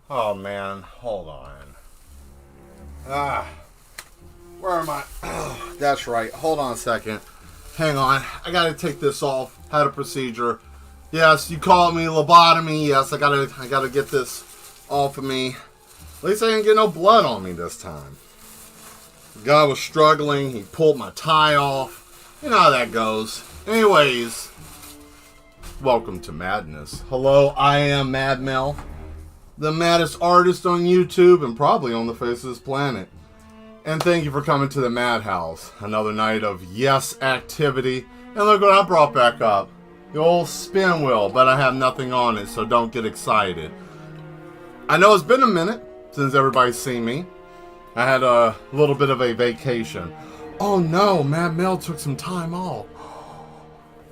Oh man, hold on. Where am I? Oh, that's right. Hold on a second. Hang on. I gotta take this off. Had a procedure. Yes, you called me lobotomy. Yes, I gotta get this off of me. At least I didn't get no blood on me this time. The guy was struggling. He pulled my tie off. You know how that goes. Anyways, welcome to Madness. Hello, I am Mad Mel, the maddest artist on YouTube and probably on the face of this planet. And thank you for coming to the Madhouse. Another night of yes activity. And look what I brought back up. The old spin wheel, but I have nothing on it, so don't get excited. I know it's been a minute since everybody's seen me. I had a little bit of a vacation. Oh no, Mad Mel took some time off.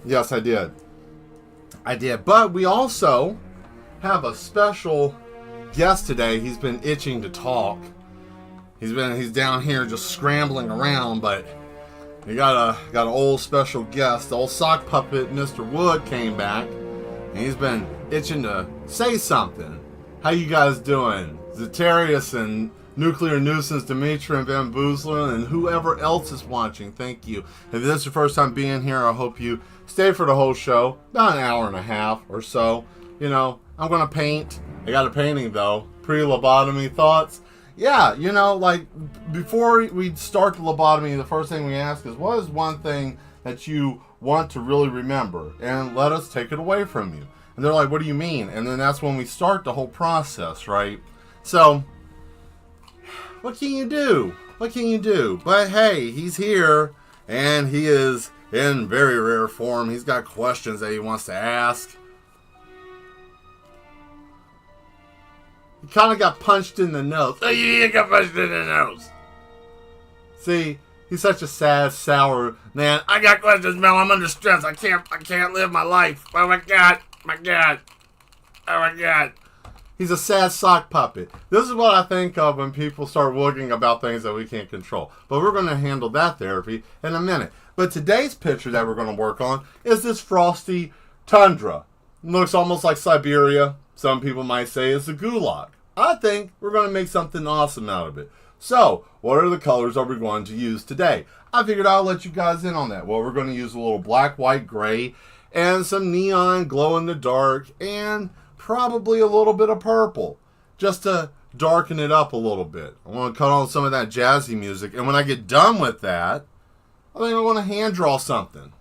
Yes, I did. But we also have a special guest today. He's been itching to talk. He's down here just scrambling around, but we got an old special guest. The old sock puppet, Mr. Wood, came back, and he's been itching to say something. How you guys doing? Zetarius and Nuclear Nuisance, Dimitri and Van Boozler, and whoever else is watching, thank you. If this is your first time being here, I hope you stay for the whole show. About an hour and a half or so. You know, I'm going to paint. I got a painting, though. Pre-lobotomy thoughts. Yeah, you know, like, before we start the lobotomy, the first thing we ask is, what is one thing that you want to really remember? And let us take it away from you. And they're like, what do you mean? And then that's when we start the whole process, right? So, what can you do? What can you do? But hey, he's here, and he is in very rare form. He's got questions that he wants to ask. He kind of got punched in the nose. Oh, you got punched in the nose. See, he's such a sad, sour man. I got questions, Mel. I'm under stress. I can't live my life. Oh my God. Oh my God. He's a sad sock puppet. This is what I think of when people start wooging about things that we can't control. But we're going to handle that therapy in a minute. But today's picture that we're going to work on is this frosty tundra. It looks almost like Siberia. Some people might say it's a gulag. I think we're going to make something awesome out of it. So, what are the colors are we going to use today? I figured I'll let you guys in on that. Well, we're going to use a little black, white, gray, and some neon glow in the dark, and probably a little bit of purple, just to darken it up a little bit. I want to cut on some of that jazzy music, and when I get done with that, I think I want to hand draw something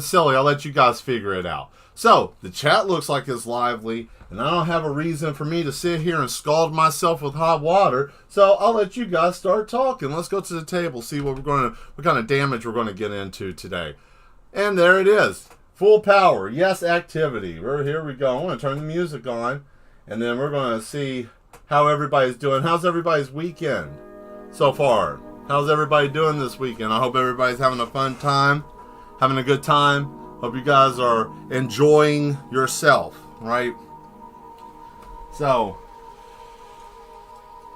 silly. I'll let you guys figure it out. So, the chat looks like it's lively, and I don't have a reason for me to sit here and scald myself with hot water, so I'll let you guys start talking. Let's go to the table, see what kind of damage we're going to get into today. And there it is. Full power. Yes, activity. Here we go. I'm going to turn the music on, and then we're going to see how everybody's doing. How's everybody's weekend so far? How's everybody doing this weekend? I hope everybody's having a fun time, having a good time. Hope you guys are enjoying yourself, right? So,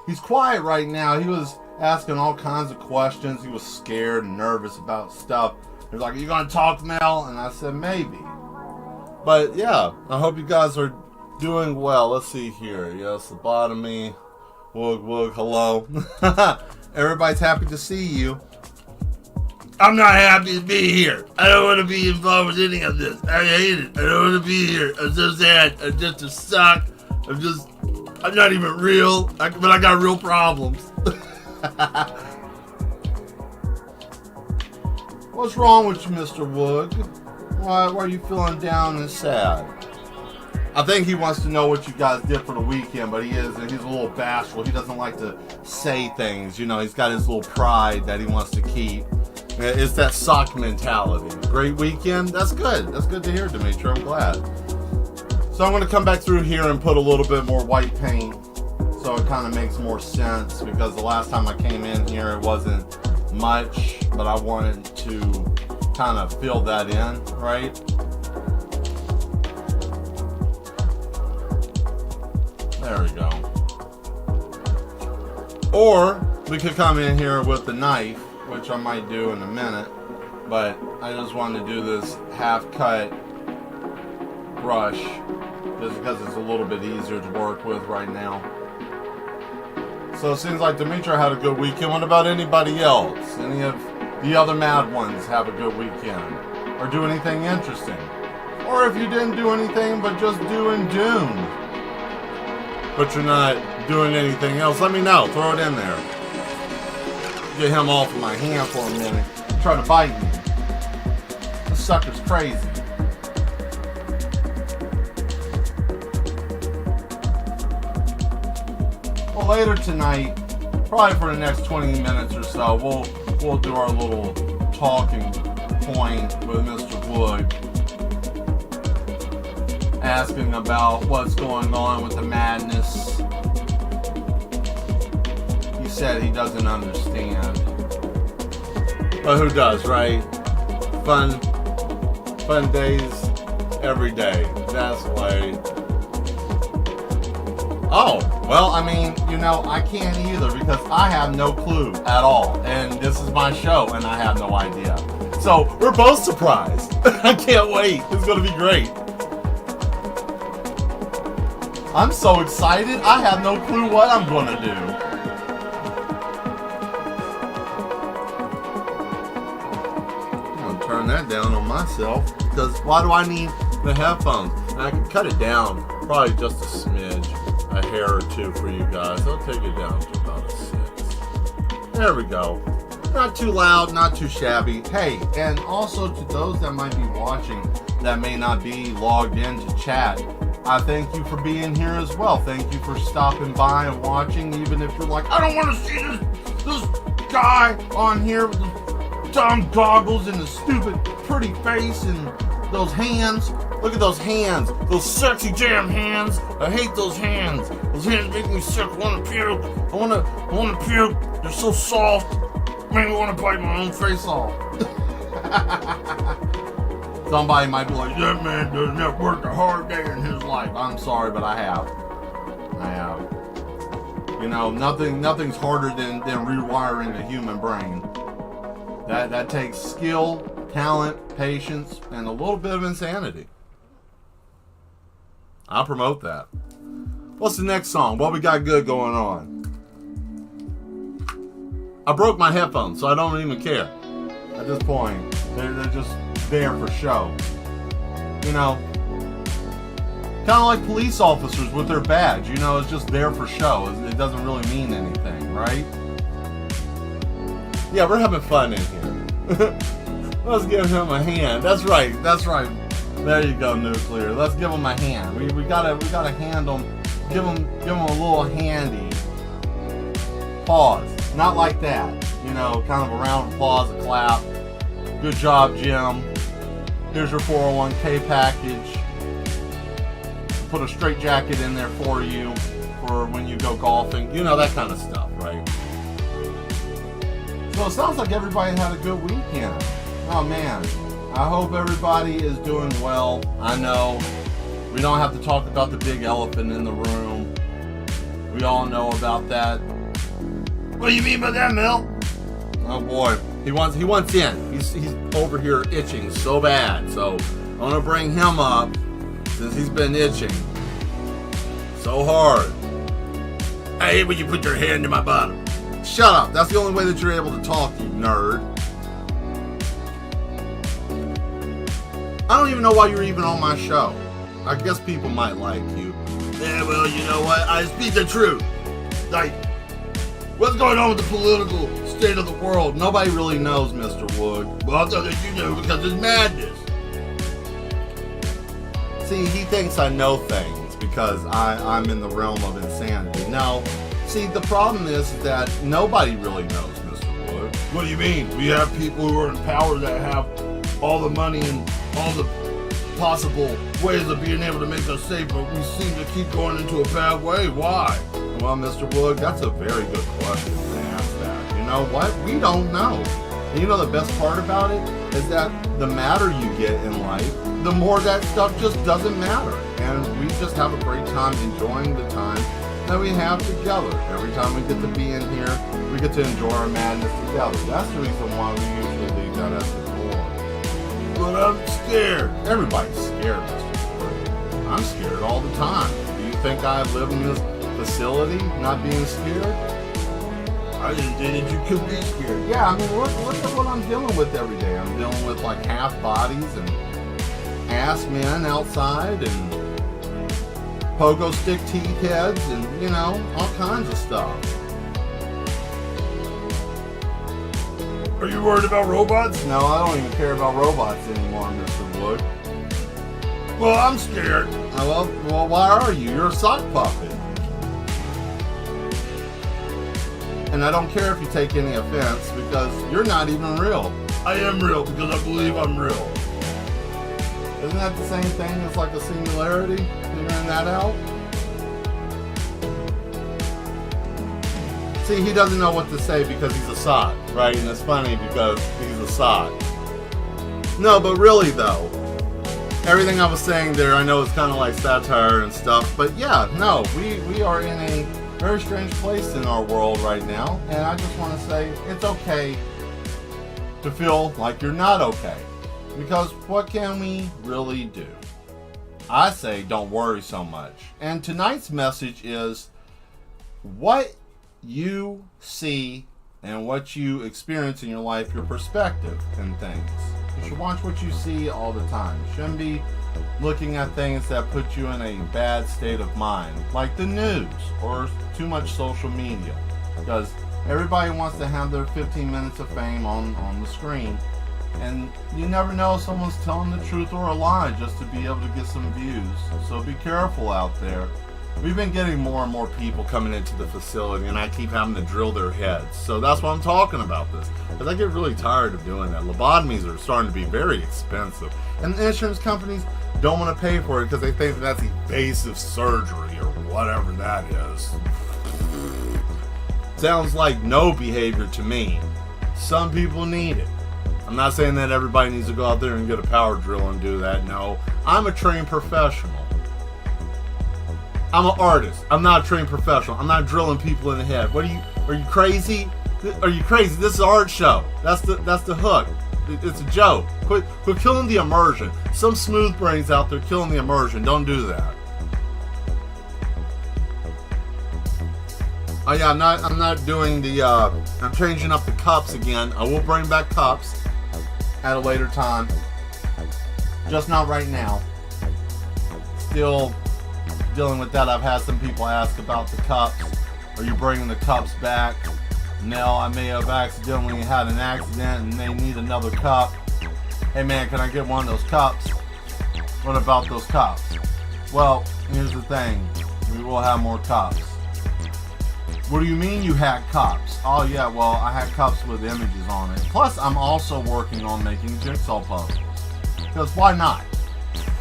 he's quiet right now. He was asking all kinds of questions. He was scared and nervous about stuff. He was like, are you going to talk, Mel? And I said, maybe. But yeah, I hope you guys are doing well. Let's see here. Yes, lobotomy. Woog, hello. Everybody's happy to see you. I'm not happy to be here. I don't want to be involved with any of this. I hate it. I don't want to be here. I'm so sad. I'm just a suck. I'm not even real. But I got real problems. What's wrong with you, Mr. Wood? Why are you feeling down and sad? I think he wants to know what you guys did for the weekend, but he's a little bashful. He doesn't like to say things. You know, he's got his little pride that he wants to keep. It's that sock mentality. Great weekend? That's good. That's good to hear, Dimitri. I'm glad. So I'm going to come back through here and put a little bit more white paint so it kind of makes more sense, because the last time I came in here it wasn't much, but I wanted to kind of fill that in, right? There we go. Or we could come in here with the knife, which I might do in a minute, but I just wanted to do this half cut brush just because it's a little bit easier to work with right now. So it seems like Dimitri had a good weekend. What about anybody else? Any of the other mad ones have a good weekend? Or do anything interesting? Or if you didn't do anything but just doing Dune, but you're not doing anything else, let me know. Throw it in there. Get him off of my hand for a minute. Try to bite me. This sucker's crazy. Well, later tonight, probably for the next 20 minutes or so, we'll do our little talking point with Mr. Wood, asking about what's going on with the madness. He said he doesn't understand. But who does, right? Fun days every day. That's right. Oh, well, I mean, you know, I can't either because I have no clue at all. And this is my show and I have no idea. So we're both surprised. I can't wait. It's going to be great. I'm so excited. I have no clue what I'm going to do. Turn that down on myself, because why do I need the headphones? And I can cut it down probably just a smidge, a hair or two for you guys. I'll take it down to about a 6. There we go. Not too loud, not too shabby. Hey, and also to those that might be watching that may not be logged into chat, I thank you for being here as well. Thank you for stopping by and watching, even if you're like, I don't want to see this guy on here with the dumb goggles and the stupid pretty face and those hands. Look at those hands. Those sexy damn hands. I hate those hands. Those hands make me sick. I want to puke. I want to puke. They're so soft. Make me want to bite my own face off. Somebody might be like, that man doesn't have worked a hard day in his life. I'm sorry, but I have. You know, nothing's harder than rewiring a human brain. That takes skill, talent, patience, and a little bit of insanity. I'll promote that. What's the next song? What we got good going on? I broke my headphones, so I don't even care. At this point, they're just there for show. You know, kind of like police officers with their badge. You know, it's just there for show. It doesn't really mean anything, right? Yeah, we're having fun in here. Let's give him a hand. That's right. There you go, Nuclear. Let's give him a hand. We gotta hand him. Give him a little handy. Pause. Not like that. You know, kind of a round of applause, a clap. Good job, Jim. Here's your 401k package. Put a straight jacket in there for you for when you go golfing. You know, that kind of stuff, right? So it sounds like everybody had a good weekend. Oh man, I hope everybody is doing well. I know we don't have to talk about the big elephant in the room. We all know about that. What do you mean by that, Mel? Oh boy, he wants in. He's over here itching so bad. So I'm gonna bring him up since he's been itching so hard. I hate when you put your hand in my bottom. Shut up. That's the only way that you're able to talk, you nerd. I don't even know why you're even on my show. I guess people might like you. Yeah, well, you know what? I speak the truth. Like, what's going on with the political state of the world? Nobody really knows, Mr. Wood. Well, I thought that you knew because it's madness. See, he thinks I know things because I'm in the realm of insanity. No. See, the problem is that nobody really knows, Mr. Wood. What do you mean? We have people who are in power that have all the money and all the possible ways of being able to make us safe, but we seem to keep going into a bad way. Why? Well, Mr. Wood, that's a very good question to ask that. You know what? We don't know. And you know the best part about it is that the madder you get in life, the more that stuff just doesn't matter. And we just have a great time enjoying the time that we have together. Every time we get to be in here, we get to enjoy our madness together. That's the reason why we usually leave that at the door. But I'm scared. Everybody's scared, Mr. Wood. I'm scared all the time. Do you think I live in this facility not being scared? I didn't think that you could be scared. Yeah, I mean, look at what I'm dealing with every day. I'm dealing with like half bodies and ass men outside and pogo stick teeth heads and, you know, all kinds of stuff. Are you worried about robots? No, I don't even care about robots anymore, Mr. Wood. Well, I'm scared. Well, why are you? You're a sock puppet. And I don't care if you take any offense because you're not even real. I am real because I believe I'm real. Isn't that the same thing as like a singularity? Figuring that out? See, he doesn't know what to say because he's a sock, right? And it's funny because he's a sock. No, but really though, everything I was saying there, I know it's kind of like satire and stuff, but yeah, no, we are in a very strange place in our world right now, and I just want to say it's okay to feel like you're not okay. Because what can we really do? I say don't worry so much. And tonight's message is what you see and what you experience in your life, your perspective and things. You should watch what you see all the time. You shouldn't be looking at things that put you in a bad state of mind, like the news or too much social media. Because everybody wants to have their 15 minutes of fame on the screen. And you never know if someone's telling the truth or a lie just to be able to get some views. So be careful out there. We've been getting more and more people coming into the facility, and I keep having to drill their heads. So that's why I'm talking about this. Because I get really tired of doing that. Lobotomies are starting to be very expensive. And the insurance companies don't want to pay for it because they think that's evasive surgery or whatever that is. Sounds like no behavior to me. Some people need it. I'm not saying that everybody needs to go out there and get a power drill and do that. No, I'm a trained professional. I'm an artist. I'm not a trained professional. I'm not drilling people in the head. Are you crazy? Are you crazy? This is an art show. That's the hook. It's a joke. Quit killing the immersion. Some smooth brains out there killing the immersion. Don't do that. Oh yeah, I'm not doing the I'm changing up the cups again. I will bring back cups at a later time. Just not right now. Still dealing with that. I've had some people ask about the cups. Are you bringing the cups back? No, I may have accidentally had an accident and they need another cup. Hey man, can I get one of those cups? What about those cups? Well, here's the thing. We will have more cups. What do you mean you had cups? Oh yeah, well I had cups with images on it. Plus I'm also working on making jigsaw puzzles. Because why not?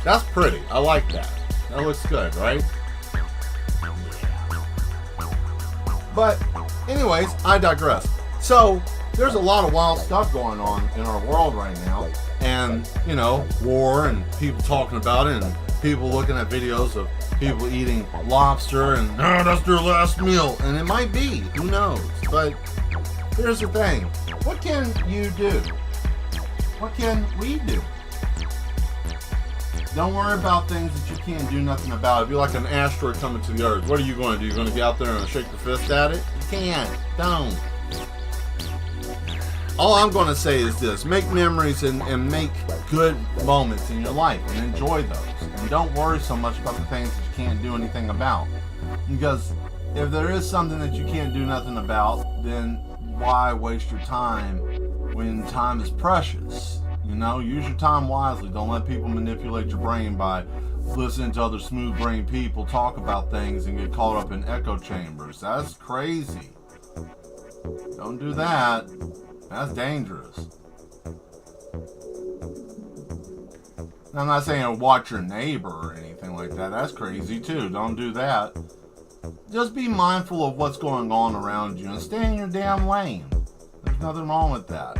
That's pretty. I like that. That looks good, right? But anyways, I digress. So there's a lot of wild stuff going on in our world right now. And, you know, war and people talking about it and people looking at videos of people eating lobster and that's their last meal. And it might be, who knows? But here's the thing. What can you do? What can we do? Don't worry about things that you can't do nothing about. If you're like an asteroid coming to the Earth, what are you going to do? You're going to get out there and shake your fist at it? You can't. Don't. All I'm going to say is this. Make memories and make good moments in your life and enjoy those. And don't worry so much about the things that you can't do anything about. Because if there is something that you can't do nothing about, then why waste your time when time is precious? You know, use your time wisely. Don't let people manipulate your brain by listening to other smooth brain people talk about things and get caught up in echo chambers. That's crazy. Don't do that. That's dangerous. I'm not saying watch your neighbor or anything like that. That's crazy too. Don't do that. Just be mindful of what's going on around you and stay in your damn lane. There's nothing wrong with that.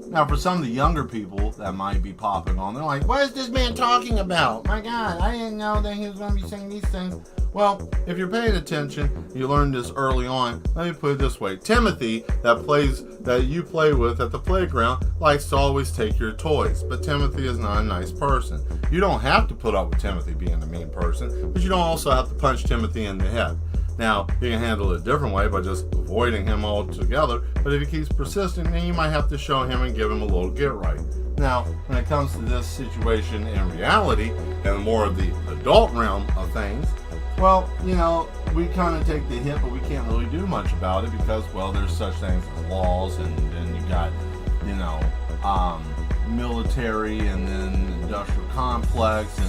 Now, for some of the younger people that might be popping on, they're like, what is this man talking about? My God, I didn't know that he was going to be saying these things. Well, if you're paying attention, you learned this early on. Let me put it this way. Timothy, that you play with at the playground, likes to always take your toys. But Timothy is not a nice person. You don't have to put up with Timothy being a mean person, but you don't also have to punch Timothy in the head. Now, you can handle it a different way by just avoiding him altogether, but if he keeps persisting, then you might have to show him and give him a little get right. Now, when it comes to this situation in reality, and more of the adult realm of things, well, we kind of take the hit, but we can't really do much about it because, well, there's such things as laws, and then you got, military, and then industrial complex, and,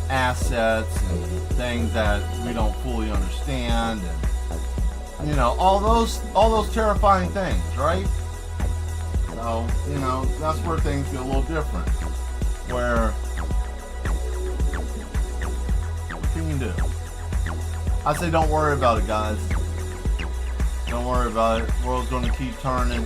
assets, and things that we don't fully understand, and, all those terrifying things, right? So, that's where things get a little different. Where, what can you do? I say don't worry about it, guys. Don't worry about it. The world's going to keep turning.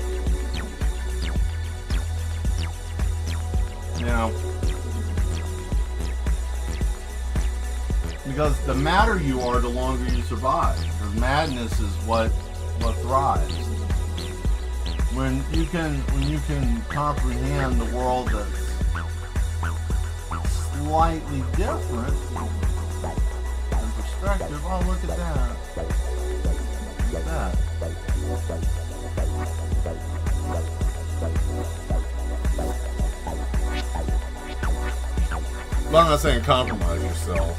Because the madder you are, the longer you survive. Because madness is what thrives. When you can comprehend the world that's slightly different in perspective. Oh, look at that. Look at that. But I'm not saying compromise yourself.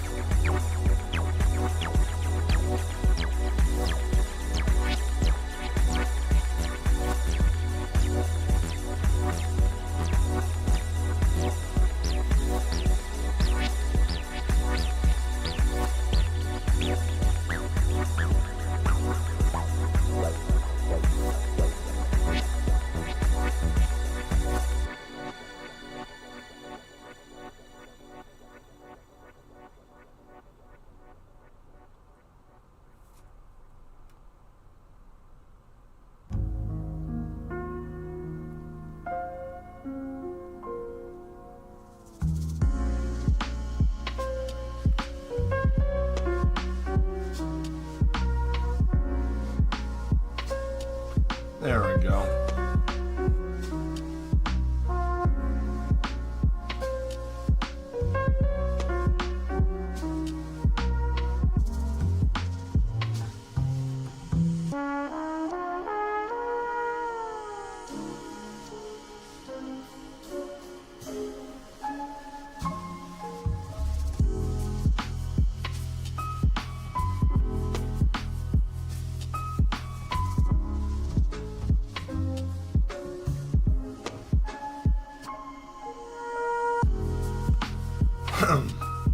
There we go.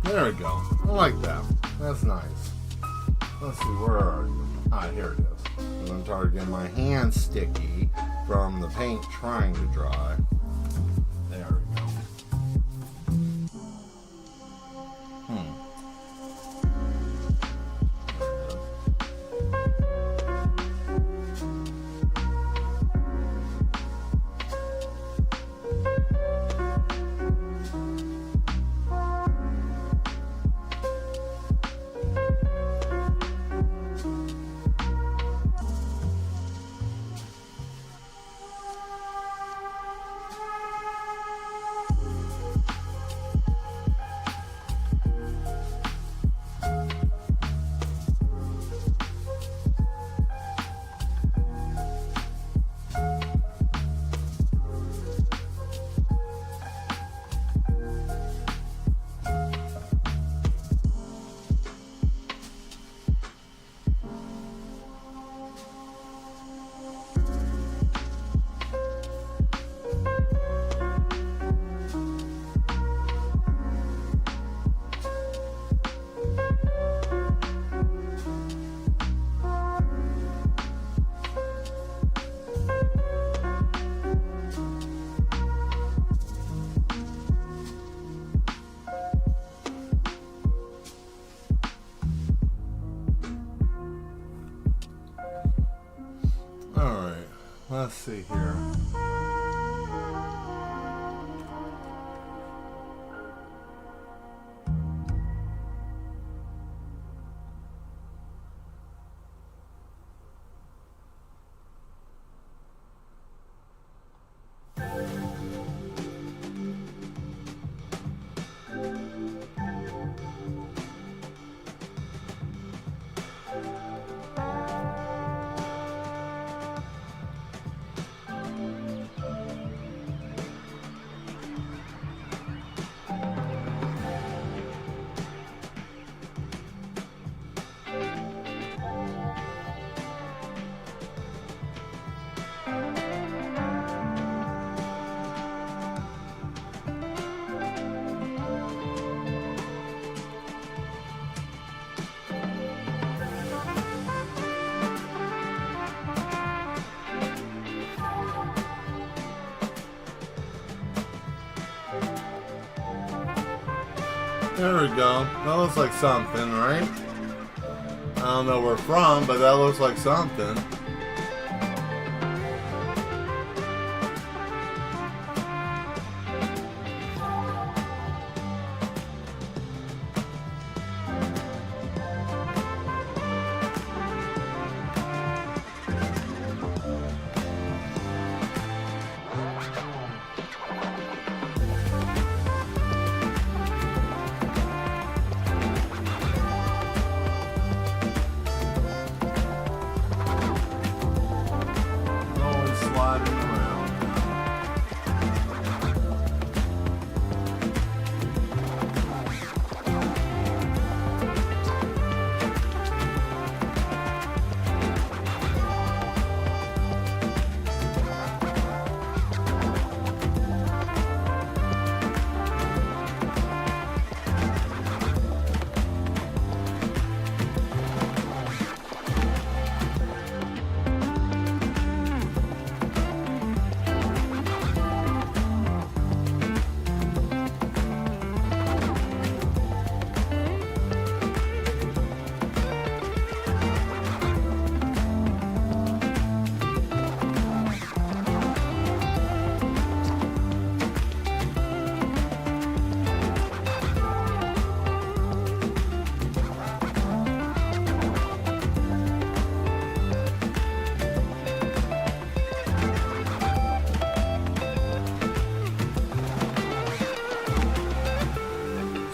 There we go. I like that. That's nice. Let's see, where are you? Ah, here it is. I'm tired of getting my hands sticky from the paint trying to dry. There we go. Alright, let's see here. There we go. That looks like something, right? I don't know where from, but that looks like something.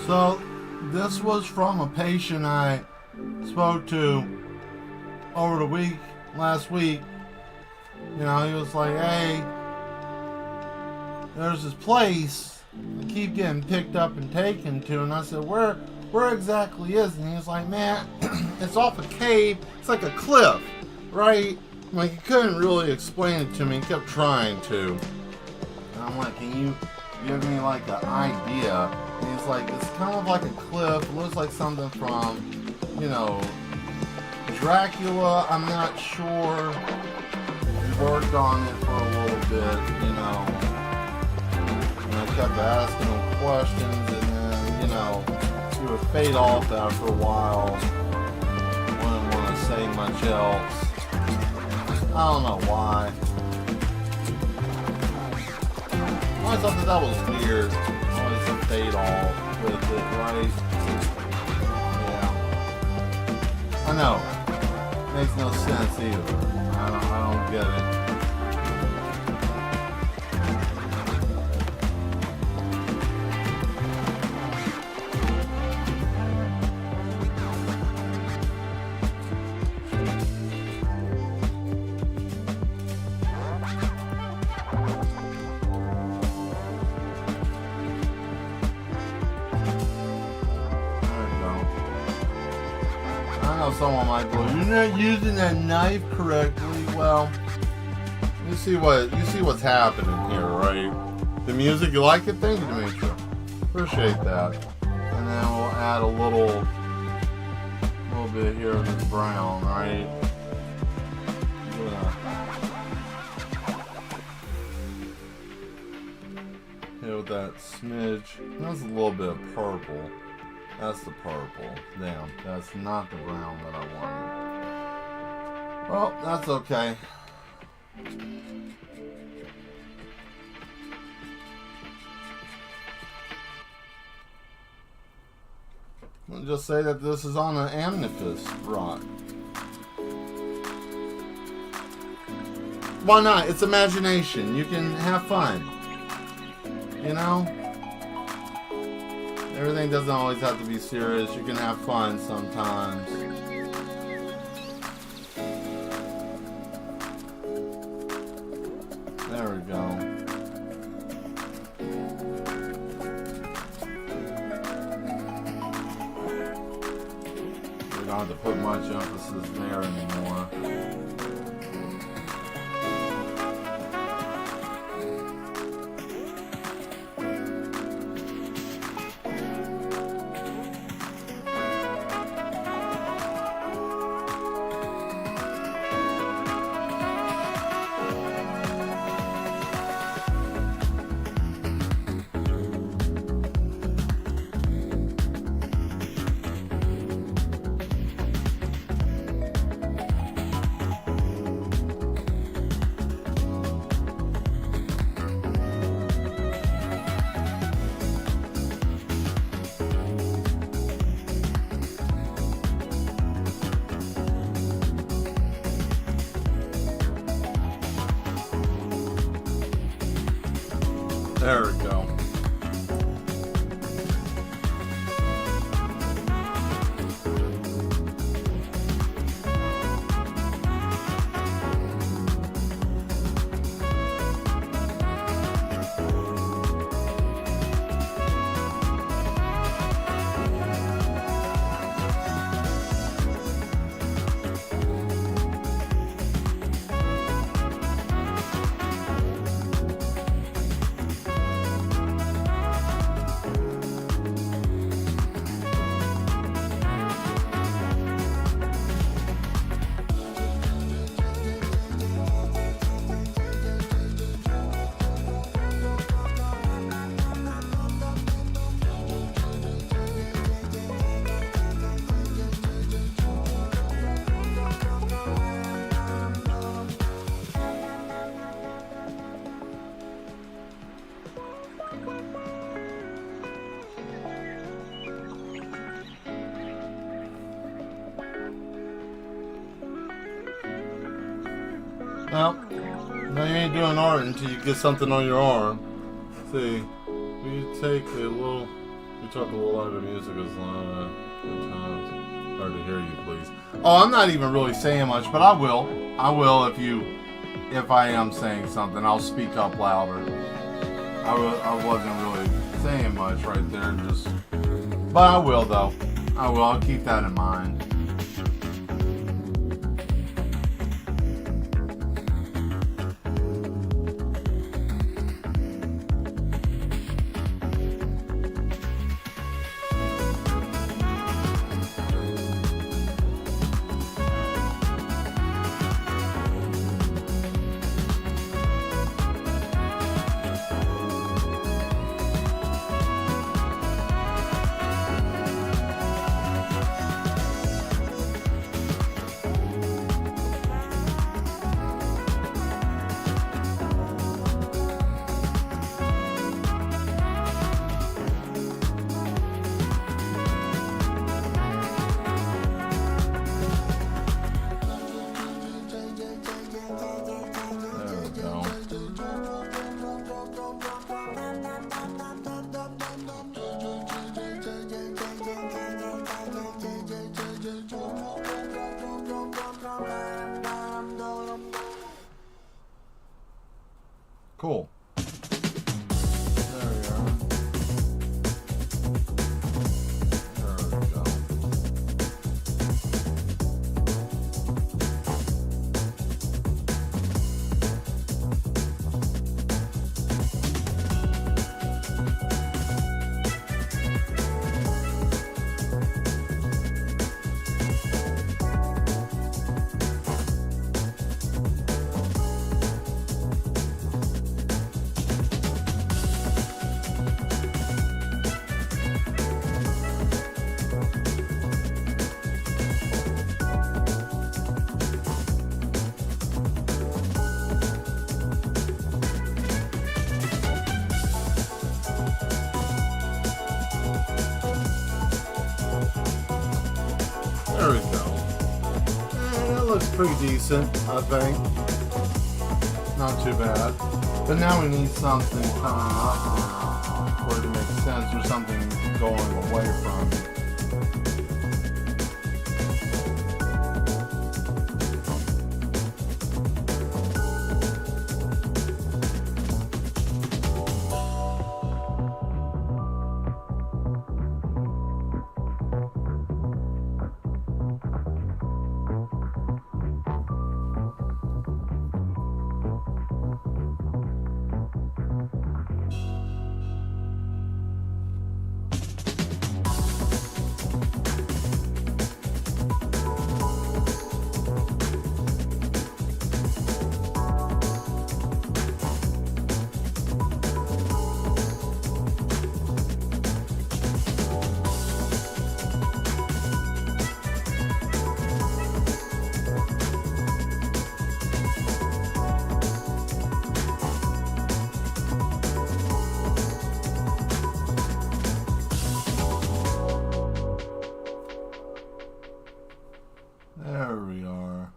So, this was from a patient I spoke to over the week, last week. You know, he was like, hey, there's this place I keep getting picked up and taken to. And I said, where exactly is it? And he was like, man, it's off a cave. It's like a cliff, right? Like, he couldn't really explain it to me. He kept trying to. And I'm like, can you give me like an idea? And he's like, it's kind of like a cliff. It looks like something from, you know, Dracula. I'm not sure. He worked on it for a little bit, you know. And I kept asking him questions, and then, you know, he would fade off after a while. Wouldn't want to say much else. I don't know why. I always thought that was weird. Always a fade off with it, right? Yeah. I know. Makes no sense either. I don't get it. Someone might go, you're not using that knife correctly. Well, you see what's happening here, right? The music, you like it? Thank you, Dimitri. Appreciate that. And then we'll add a little bit here of this brown, right? Here with that smidge. That's a little bit of purple. That's the purple. Damn, that's not the brown that I wanted. Well, that's okay. I'll just say that this is on an amethyst rock. Why not? It's imagination. You can have fun. You know? Everything doesn't always have to be serious. You can have fun sometimes. There we go. We don't have to put much emphasis there anymore. There we go. Well, now you ain't doing art until you get something on your arm. See, you take a little, you talk a little louder. Music is loud. Good times. Hard to hear you, please. Oh, I'm not even really saying much, but I will. I will if I am saying something, I'll speak up louder. I wasn't really saying much right there, but I will though. I will. I'll keep that in mind. Cool. There we are. There we go. looks pretty decent, I think. Not too bad. But now we need something coming up now for it to make sense, or something going away from it. There we are.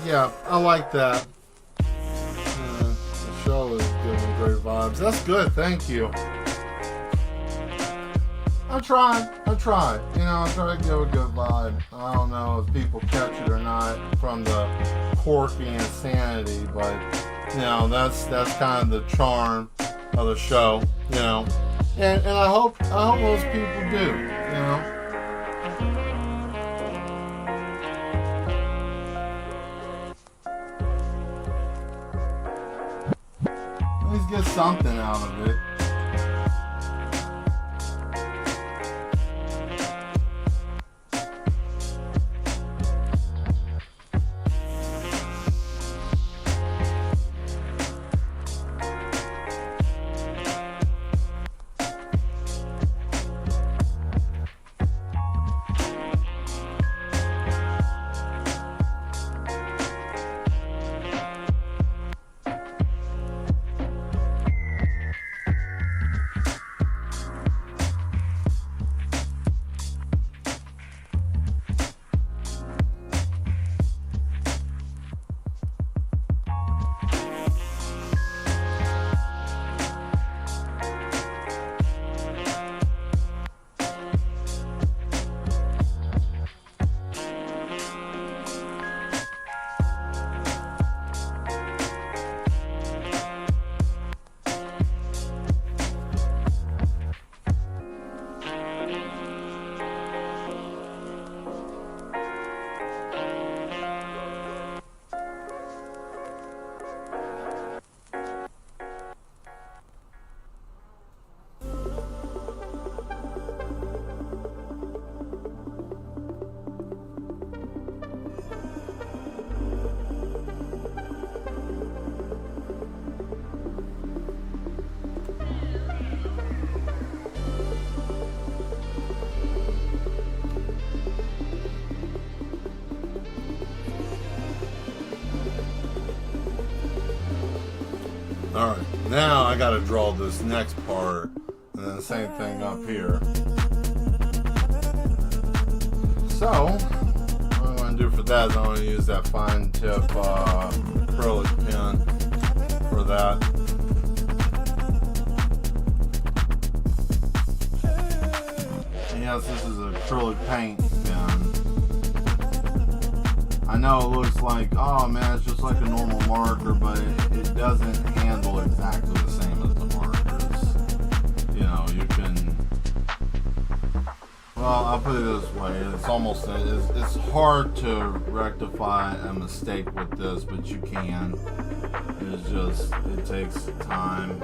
Yeah, I like that. The show is giving great vibes. That's good, thank you. I try. You know, I try to give a good vibe. I don't know if people catch it or not from the quirky and Sanity, but you know, that's kind of the charm of the show, you know. And I hope most people do, you know. At least get something out of it. Alright, now I gotta draw this next part, and then the same thing up here. So, what I'm gonna do for that is I'm gonna use that fine tip acrylic pen for that. And yes, this is an acrylic paint pen. I know it looks like, oh man, it's just like a normal marker, but it doesn't handle exactly the same as the markers. You know, you can, well, I'll put it this way, it's hard to rectify a mistake with this, but you can. It's just, it takes time.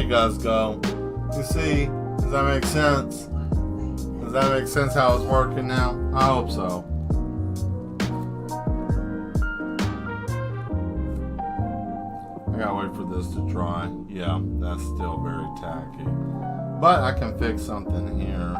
guys go. You see? Does that make sense? Does that make sense how it's working now? I hope so. I gotta wait for this to dry. Yeah, that's still very tacky. But I can fix something here.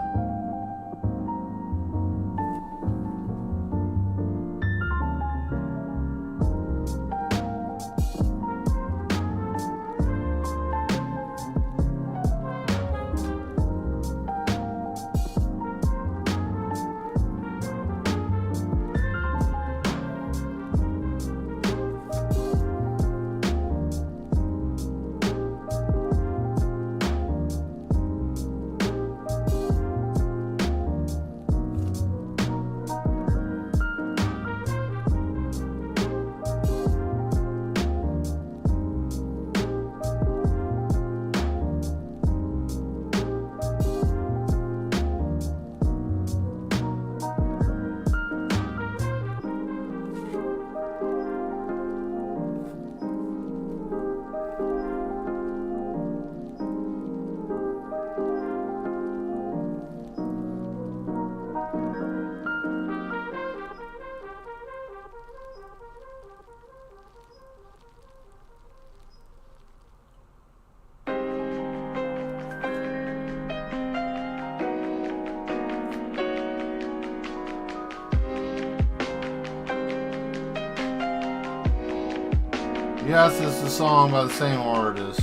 Yes, it's a song by the same artist,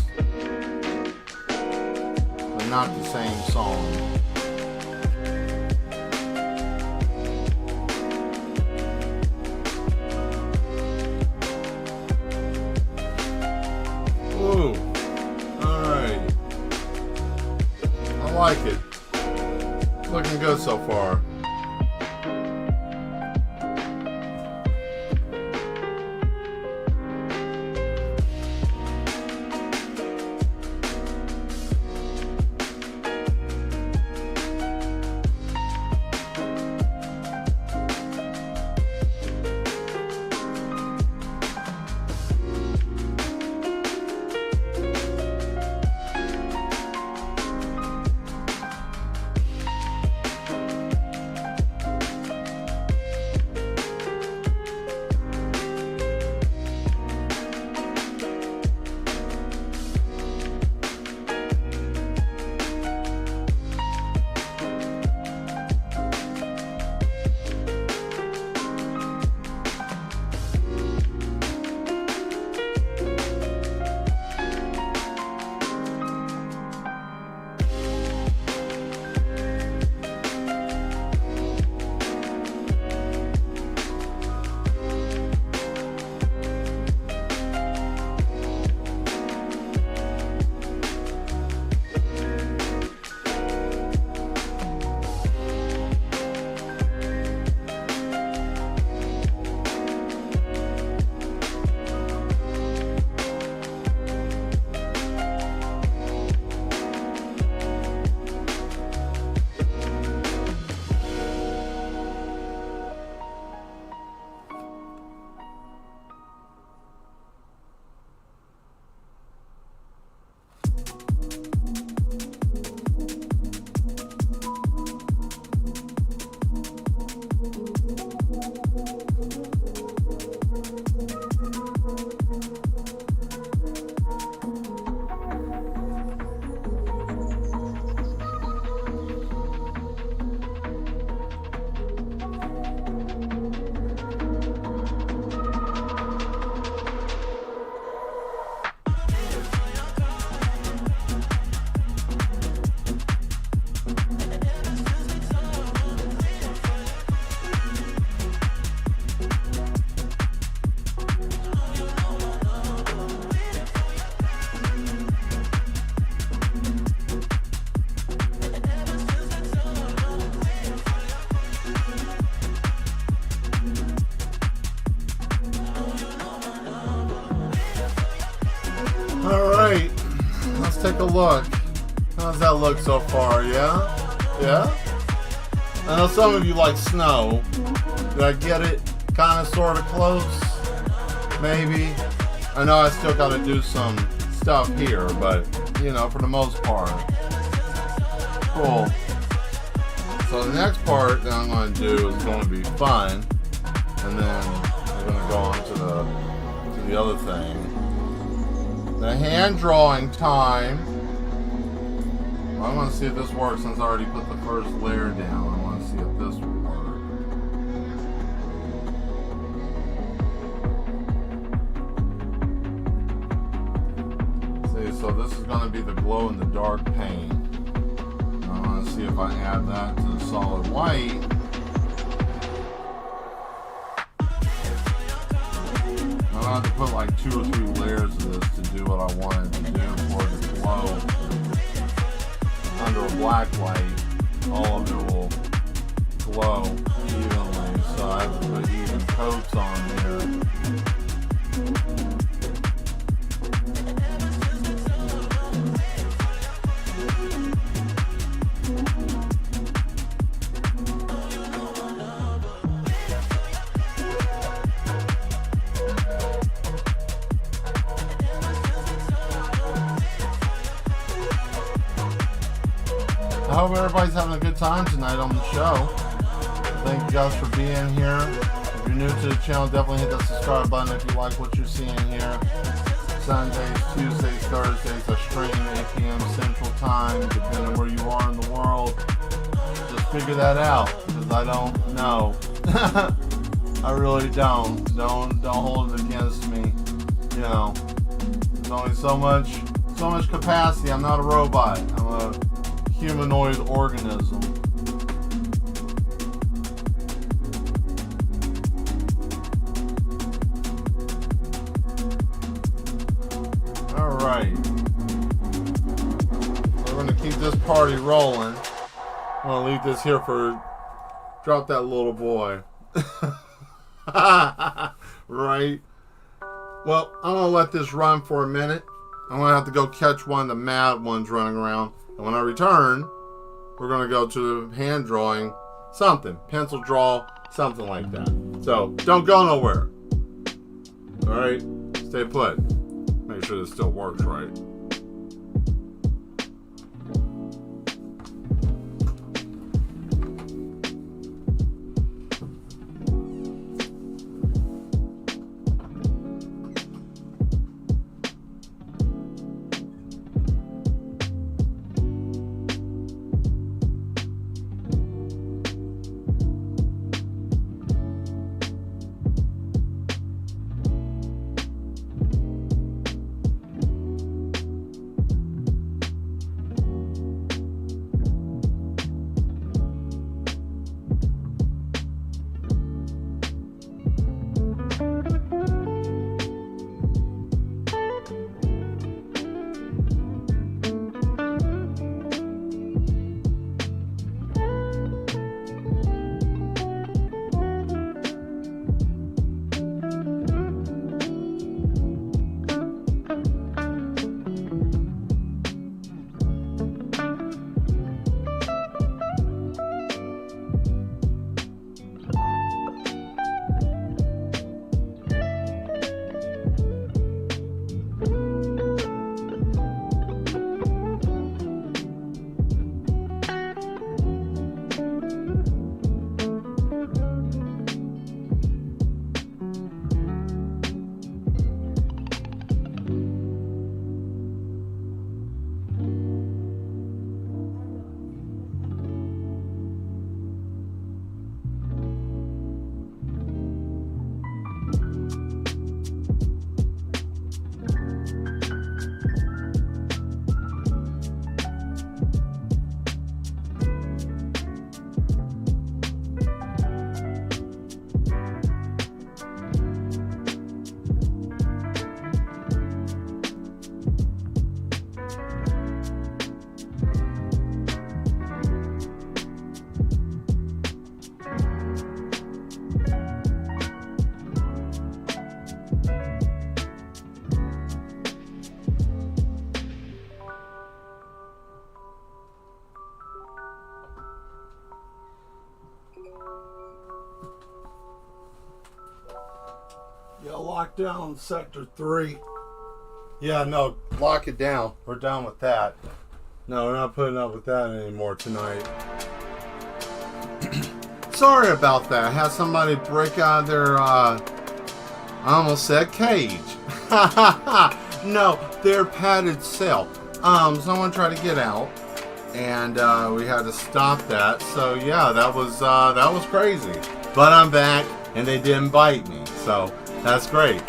but not the same song. Ooh, alright. I like it. It's looking good so far. Alright, let's take a look. How does that look so far? Yeah? Yeah? I know some of you like snow. Did I get it kind of sort of close? Maybe. I know I still got to do some stuff here, but you know, for the most part. Cool. So the next part that I'm going to do is going to be fun, and then we're going to go on to the other thing. The hand drawing time. Well, I want to see if this works since I already put the first layer down. I want to see if this will work. See, so this is going to be the glow in the dark paint. I want to see if I add that to the solid white. I'm going to have to put like 2 or 3 layers of this to do what I wanted to do for it to glow. Under a black light, all of it will glow evenly, so I have to put even coats on here. I hope everybody's having a good time tonight on the show. Thank you guys for being here. If you're new to the channel, definitely hit that subscribe button if you like what you're seeing here. Sundays, Tuesdays, Thursdays, I stream 8 p.m. Central Time, depending where you are in the world. Just figure that out, because I don't know. I really don't. Don't hold it against me. You know, there's only so much capacity. I'm not a robot. I'm a humanoid organism. Alright. We're going to keep this party rolling. I'm going to leave this here for... Drop that little boy. Right? Well, I'm going to let this run for a minute. I'm going to have to go catch one of the mad ones running around. And when I return, we're going to go to hand drawing something. Pencil draw, something like that. So, don't go nowhere. Alright? Stay put. Make sure this still works right. Yeah, lockdown Sector 3. Yeah, no, lock it down. We're done with that. No, we're not putting up with that anymore tonight. Sorry about that. I had somebody break out of their, I almost said cage. No, their padded cell. Someone tried to get out, and we had to stop that. So yeah, that was crazy. But I'm back, and they didn't bite me. So that's great.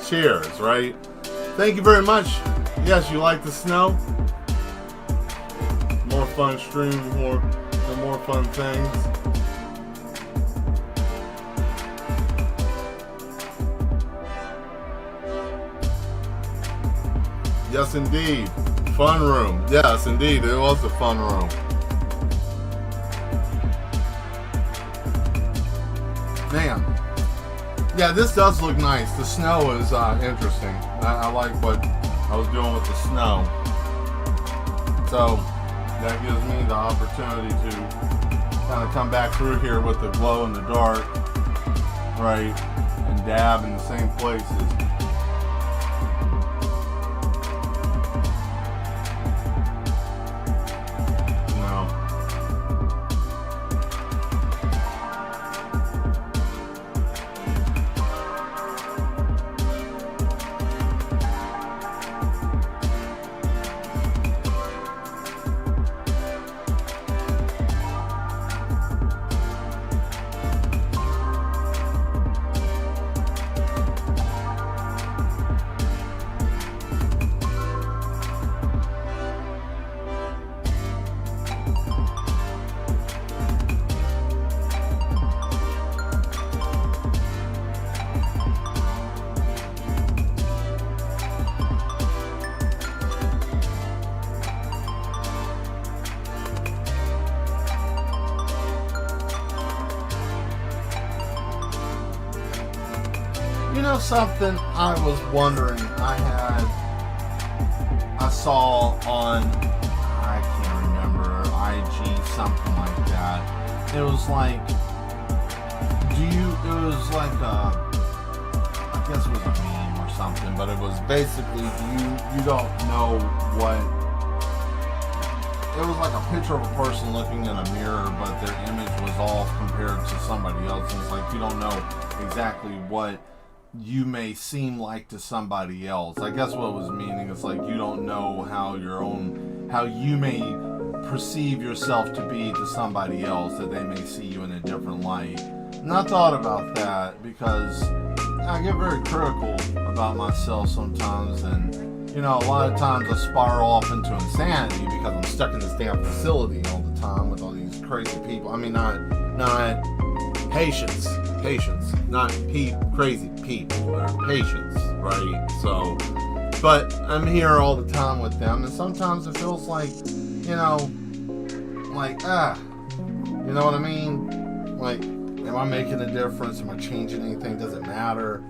Cheers, right? Thank you very much. Yes, you like the snow? More fun streams, more fun things. Yes, indeed. Fun room. Yes, indeed. It was a fun room. Man. Yeah, this does look nice. The snow is interesting. I like what I was doing with the snow. So that gives me the opportunity to kind of come back through here with the glow in the dark, right, and dab in the same places. You know something I was wondering, I saw on, I can't remember, IG, something like that. It was like, I guess it was a meme or something, but it was basically, you don't know what, it was like a picture of a person looking in a mirror, but their image was off compared to somebody else, and it's like, you don't know exactly what you may seem like to somebody else. I guess what it was meaning is like you don't know how you may perceive yourself to be to somebody else, that they may see you in a different light. And I thought about that because I get very critical about myself sometimes, and you know, a lot of times I spiral off into insanity because I'm stuck in this damn facility all the time with all these crazy people. I mean, not patients, not crazy people, they're patients, right? So, but I'm here all the time with them, and sometimes it feels like, you know, like, you know what I mean? Like, am I making a difference? Am I changing anything? Does it matter?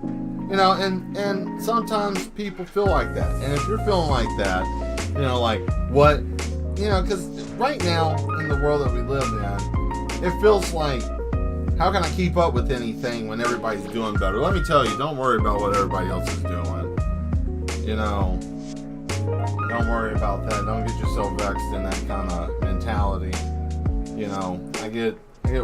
You know, and sometimes people feel like that, and if you're feeling like that, you know, like, what, you know, because right now, in the world that we live in, it feels like, how can I keep up with anything when everybody's doing better? Let me tell you, don't worry about what everybody else is doing. You know, don't worry about that. Don't get yourself vexed in that kind of mentality. You know, I get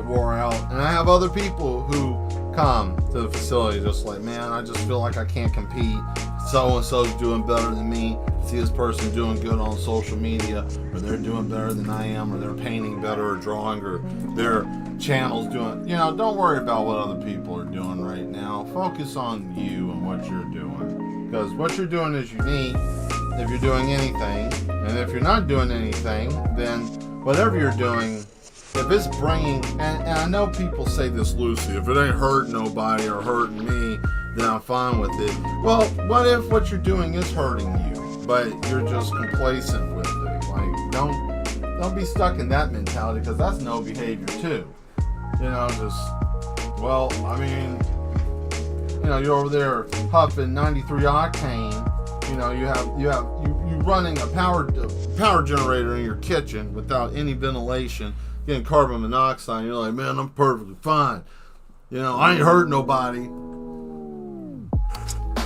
wore out, and I have other people who come to the facility just like, man, I just feel like I can't compete. So-and-so's doing better than me. See this person doing good on social media, or they're doing better than I am, or they're painting better or drawing, or their channel's doing, you know, don't worry about what other people are doing right now. Focus on you and what you're doing, because what you're doing is unique if you're doing anything, and if you're not doing anything, then whatever you're doing, if it's bringing, and I know people say this loosely, if it ain't hurting nobody or hurting me, then I'm fine with it. Well, what if what you're doing is hurting you, but you're just complacent with it? Like, don't be stuck in that mentality, because that's no behavior too. You know, just, well, I mean, you know, you're over there huffing 93 octane. You know, you running a power generator in your kitchen without any ventilation, getting carbon monoxide. And you're like, man, I'm perfectly fine. You know, I ain't hurting nobody.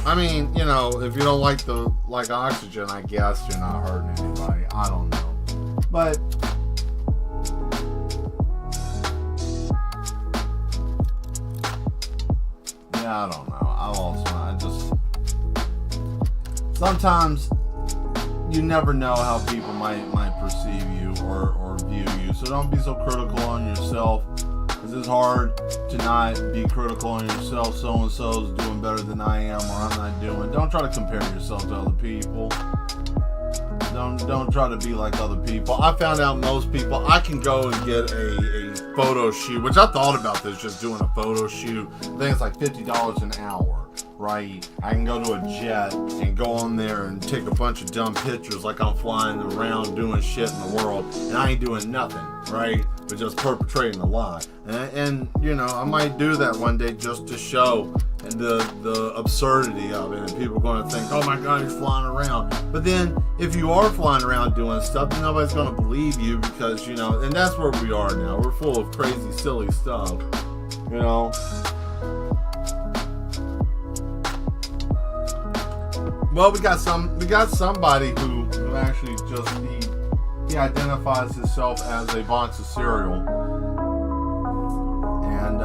I mean, you know, if you don't like oxygen, I guess you're not hurting anybody. I don't know. But yeah, I don't know. Sometimes you never know how people might perceive you or view you. So don't be so critical on yourself. Because it's hard to not be critical on yourself. So-and-so is doing better than I am, or I'm not doing. Don't try to compare yourself to other people. Don't try to be like other people. I found out most people, I can go and get a photo shoot, which I thought about this, just doing a photo shoot. I think it's like $50 an hour, right? I can go to a jet and go on there and take a bunch of dumb pictures like I'm flying around doing shit in the world, and I ain't doing nothing, right? But just perpetrating a lie. And you know, I might do that one day just to show and the absurdity of it, and people are going to think, oh my god, he's flying around. But then if you are flying around doing stuff, then nobody's going to believe you, because, you know, and that's where we are now. We're full of crazy, silly stuff, you know. Well, we got somebody who actually just he identifies himself as a box of cereal, and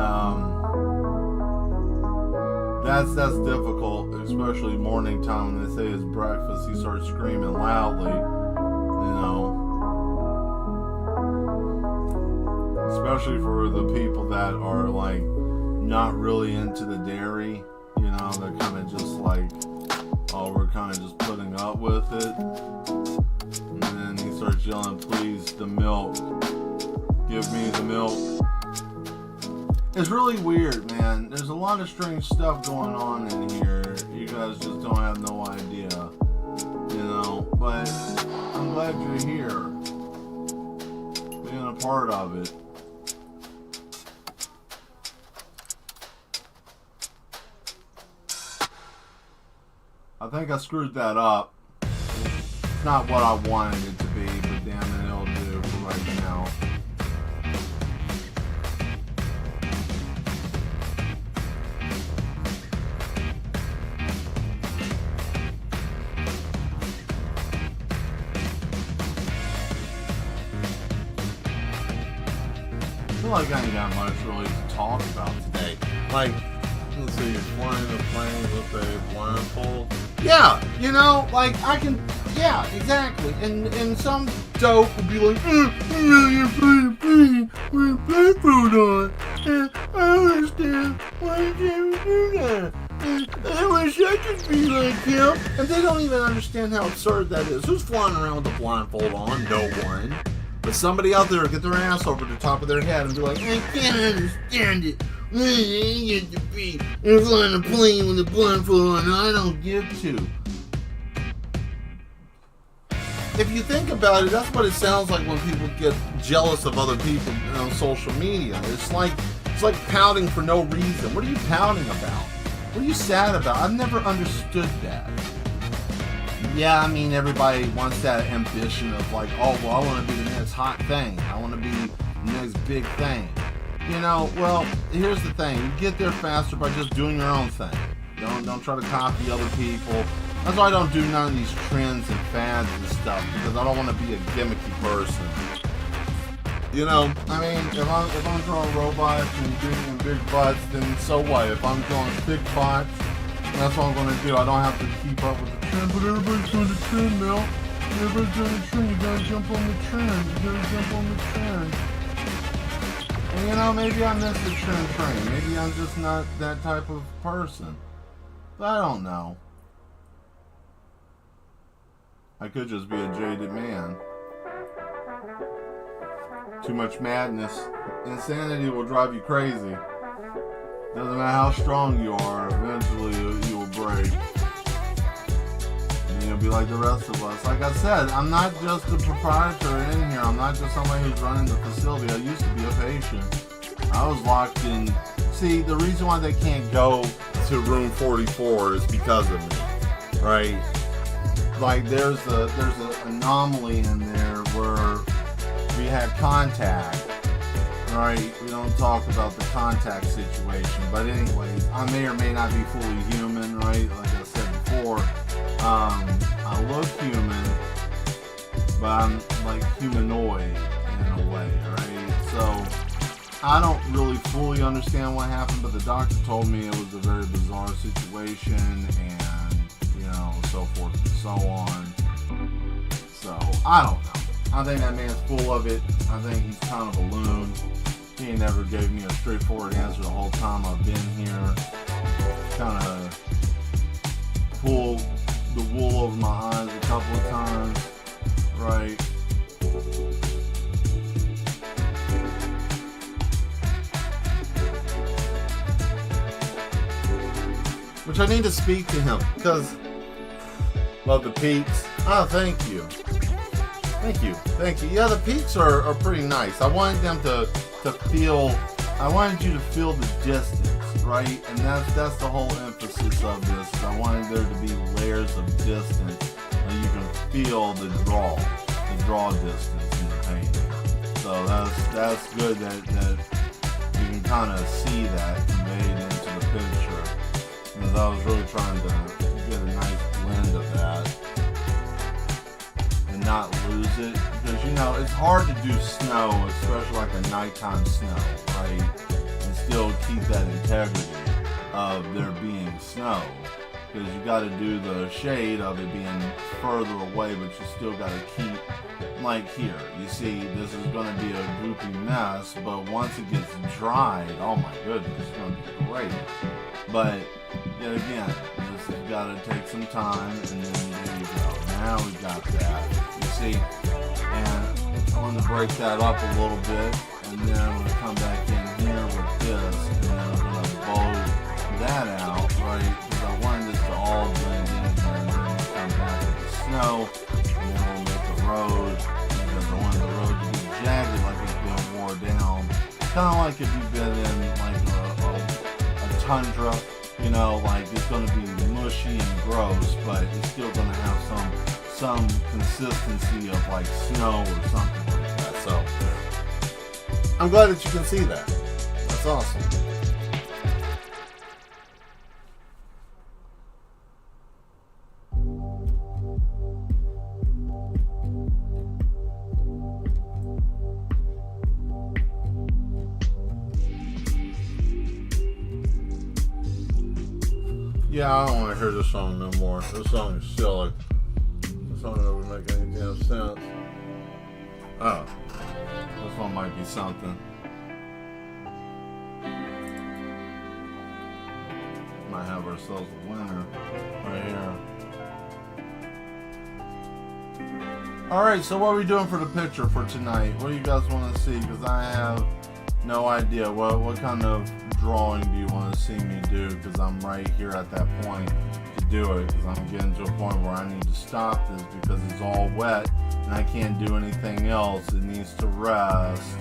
that's difficult, especially morning time when they say it's breakfast. He starts screaming loudly, you know, especially for the people that are like not really into the dairy, you know, they're kind of just like, oh, we're kind of just putting up with it. And then he starts yelling, please, the milk, give me the milk. It's really weird, man. There's a lot of strange stuff going on in here. You guys just don't have no idea, you know. But I'm glad you're here, being a part of it. I think I screwed that up. It's not what I wanted it to be, but damn it, it'll do for right now. I feel like I ain't got much really to talk about today. Like, let's see, flying a plane with a blindfold. Yeah, you know, like I can, yeah, exactly. And some dope would be like, you're flying a plane with a blindfold on. I don't understand why you do that. I wish I could be like him. And they don't even understand how absurd that is. Who's flying around with a blindfold on? No one. But somebody out there will get their ass over the top of their head and be like, I can't understand it. I get to be flying a plane with a blindfold on. I don't get to. If you think about it, that's what it sounds like when people get jealous of other people on social media. It's like pouting for no reason. What are you pouting about? What are you sad about? I've never understood that. Yeah, I mean, everybody wants that ambition of like, oh, well, I want to be the next hot thing. I want to be the next big thing. You know, well, here's the thing. You get there faster by just doing your own thing. Don't try to copy other people. That's why I don't do none of these trends and fads and stuff, because I don't want to be a gimmicky person. You know, I mean, if I'm drawing robots and big butts, then so what? If I'm drawing thick butts, that's what I'm going to do. I don't have to keep up with the trend, but everybody's doing the trend now. Everybody's doing the trend. You gotta jump on the trend. You gotta jump on the trend. And you know, maybe I missed the trend train. Maybe I'm just not that type of person. But I don't know. I could just be a jaded man. Too much madness. Insanity will drive you crazy. Doesn't matter how strong you are, eventually you will break. And you'll be like the rest of us. Like I said, I'm not just the proprietor in here. I'm not just somebody who's running the facility. I used to be a patient. I was locked in. See, the reason why they can't go to room 44 is because of me, right? Like there's an anomaly in there where we had contact. Right, we don't talk about the contact situation, but anyways, I may or may not be fully human, human, right? Like I said before, I look human, but I'm like humanoid in a way, right? So I don't really fully understand what happened, but the doctor told me it was a very bizarre situation, and you know, so forth and so on. So I don't know. I think that man's full of it. I think he's kind of a loon. He never gave me a straightforward answer the whole time I've been here. Kind of pulled the wool over my eyes a couple of times, right? Which I need to speak to him, because love the peaks. Oh, thank you. Thank you. Thank you. Yeah, the peaks are pretty nice. I wanted them to feel, I wanted you to feel the distance, right? And that's the whole emphasis of this. I wanted there to be layers of distance, and you can feel the draw distance in the painting. So that's good that you can kind of see that conveyed into the picture. Because I was really trying to get a nice blend of that and not lose it. Because, you know, it's hard to do snow, especially like a nighttime snow, right? And still keep that integrity of there being snow. Because you got to do the shade of it being further away, but you still got to keep, like here. You see, this is going to be a goopy mess, but once it gets dried, oh my goodness, it's going to be great. But yet again, this has got to take some time, and then there you go. Now we got that. You see, and I want to break that up a little bit, and then I'm going to come back in here with this, and then I'm going to bow that out, right? Because I wanted this to all blend in here, and then we'll come back with the snow, and then we'll make the road, because I wanted the road to be jagged like it's been worn down. Kind of like if you've been in like a tundra. You know, like it's going to be mushy and gross, but it's still going to have some consistency of like snow or something like that. So I'm glad that you can see that. That's awesome. Yeah, I don't want to hear this song no more. This song is silly. This song doesn't make any damn sense. Oh, this one might be something. Might have ourselves a winner right here. Alright, so what are we doing for the picture for tonight? What do you guys want to see? Because I have no idea. What kind of drawing do you want to see me do? Because I'm right here at that point to do it. Because I'm getting to a point where I need to stop this because it's all wet and I can't do anything else. It needs to rest.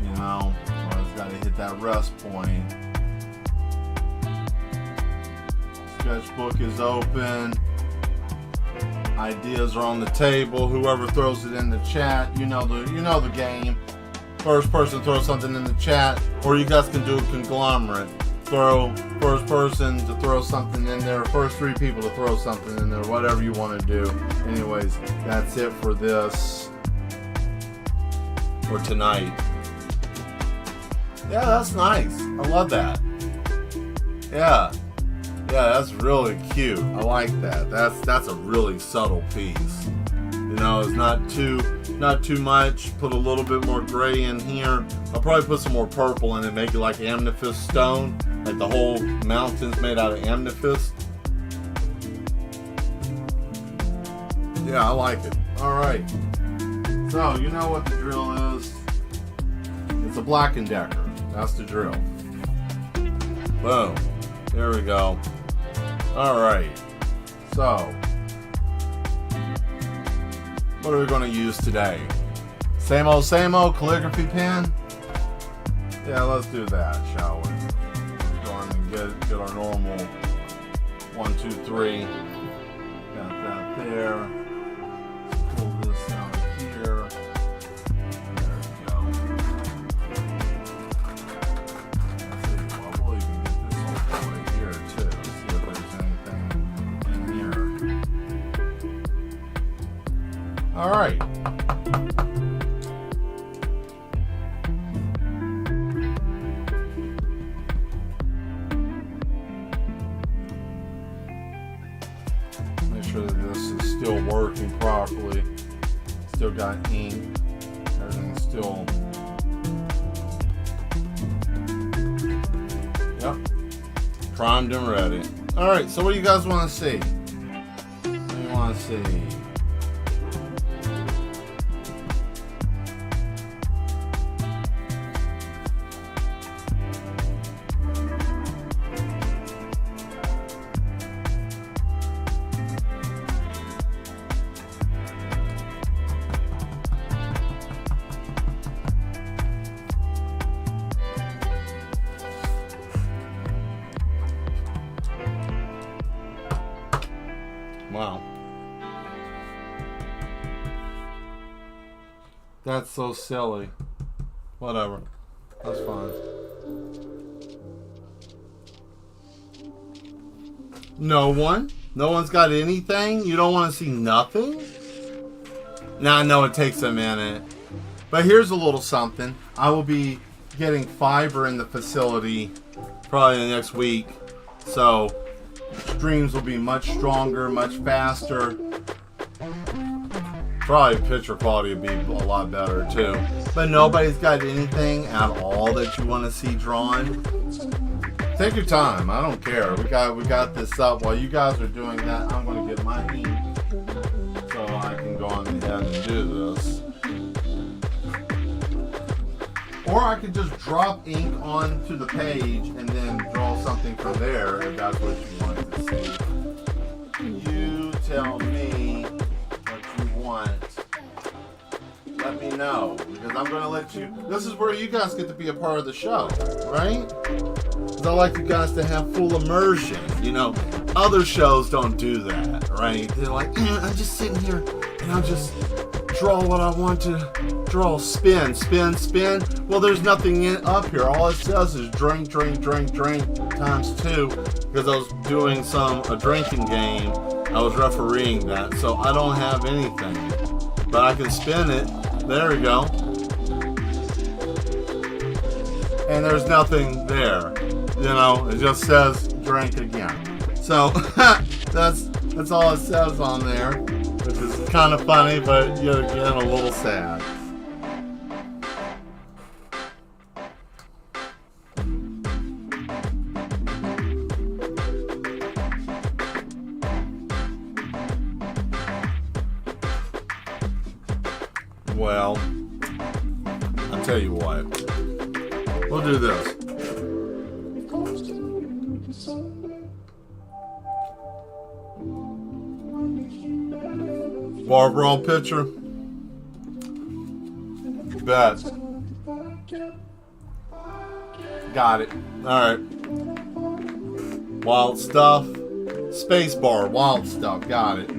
You know, or it's got to hit that rest point. Sketchbook is open. Ideas are on the table. Whoever throws it in the chat, you know the game. First person throws something in the chat, or you guys can do a conglomerate. Throw first person to throw something in there, first three people to throw something in there, whatever you want to do. Anyways, that's it for this, for tonight. Yeah, that's nice. I love that. Yeah, that's really cute. I like that. That's a really subtle piece. You know, it's not too much. Put a little bit more gray in here. I'll probably put some more purple in it, make it like amethyst stone, like the whole mountain's made out of amethyst. Yeah, I like it. All right. So you know what the drill is. It's a Black & Decker. That's the drill. Boom. There we go. All right. So what are we going to use today? Same old calligraphy pen? Yeah, let's do that, shall we? Go on and get our normal 1, 2, 3. Got that there. Let's pull this out here. There we go. Let's see, well, we'll even get this all the way here too. See if I All right. Make sure that this is still working properly. Still got ink. Everything's still. Yep. Primed and ready. All right. So what do you guys want to see? What do you want to see? Wow. That's so silly. Whatever. That's fine. No one? No one's got anything? You don't want to see nothing? Now I know it takes a minute. But here's a little something. I will be getting fiber in the facility probably the next week. So streams will be much stronger, much faster. Probably picture quality will be a lot better too. But nobody's got anything at all that you want to see drawn. Take your time. I don't care. We got this up. While you guys are doing that, I'm going to get my ink so I can go on ahead and do this. Or I could just drop ink onto the page and then draw something from there if that's what you want to see. You tell me what you want. Let me know, because I'm going to let you. This is where you guys get to be a part of the show, right? Because I like you guys to have full immersion. You know, other shows don't do that, right? They're like, I'm just sitting here and I'll just draw what I want to draw. Spin, spin, spin. Well, there's nothing up here. All it says is drink, drink, drink, drink times 2. Because I was doing a drinking game. I was refereeing that, so I don't have anything. But I can spin it. There we go. And there's nothing there. You know, it just says drink again. So that's all it says on there, which is kind of funny, but yet again a little sad. Well, I'll tell you what. We'll do this. Barbara picture. Bet. Got it. Alright. Wild stuff. Spacebar. Wild stuff. Got it.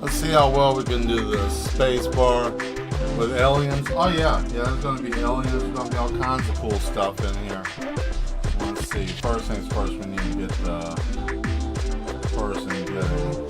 Let's see how well we can do this. Space bar with aliens. Oh yeah, there's going to be aliens. There's going to be all kinds of cool stuff in here. Let's see. First things first, we need to get the person getting.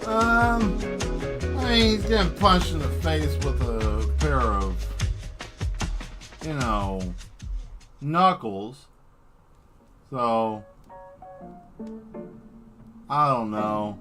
I mean, he's getting punched in the face with a pair of, knuckles. So, I don't know.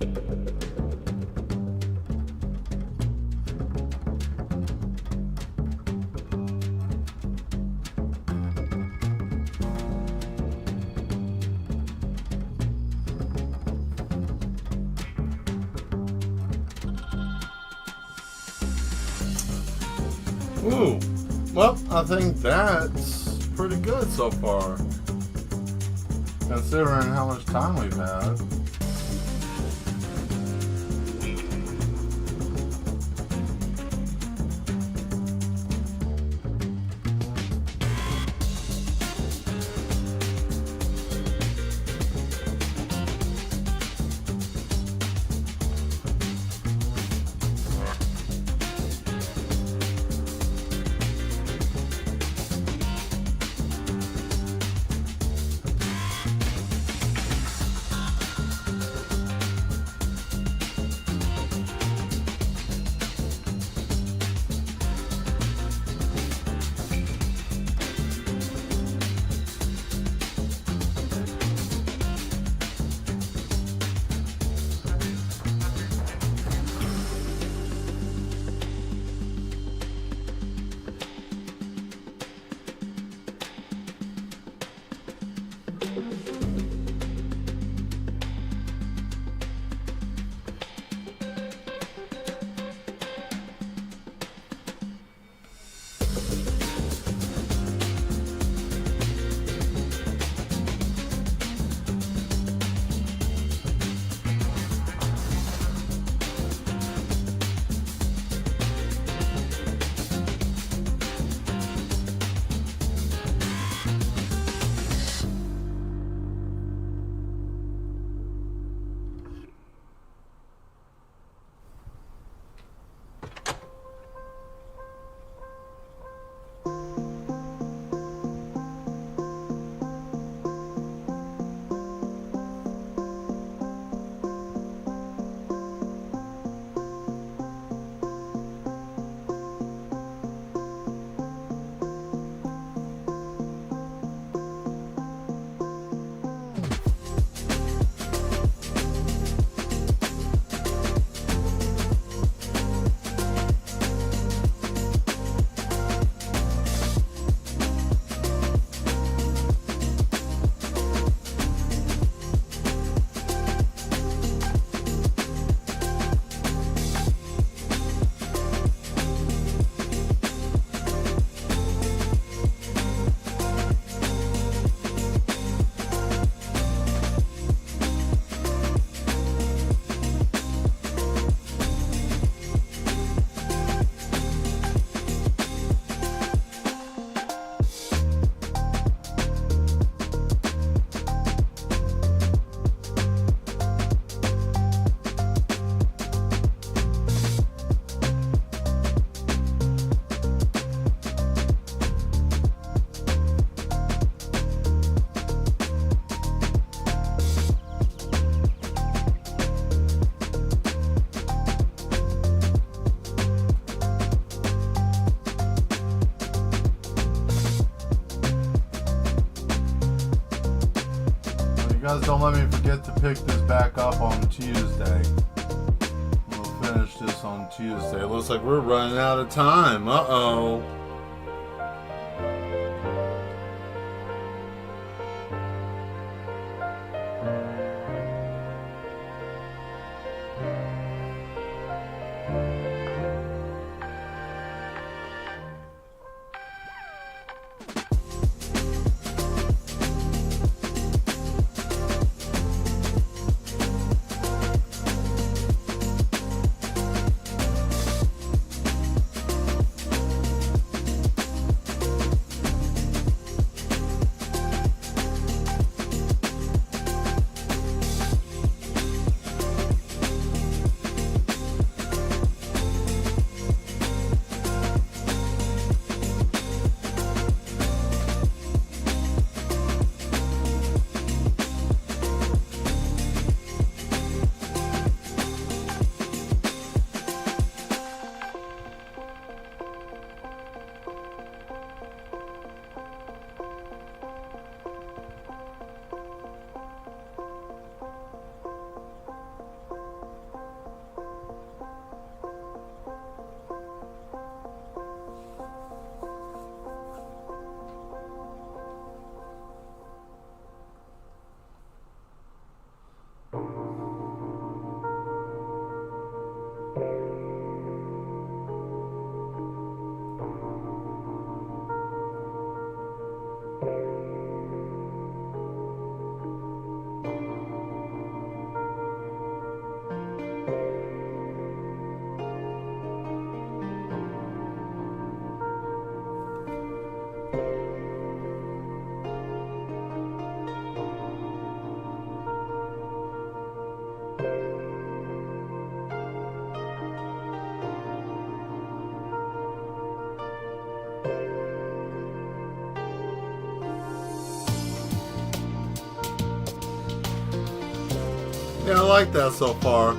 Ooh, well, I think that's pretty good so far, considering how much time we've had. Guys, don't let me forget to pick this back up on Tuesday. We'll finish this on Tuesday. It looks like we're running out of time. Uh-oh. Yeah, I like that so far.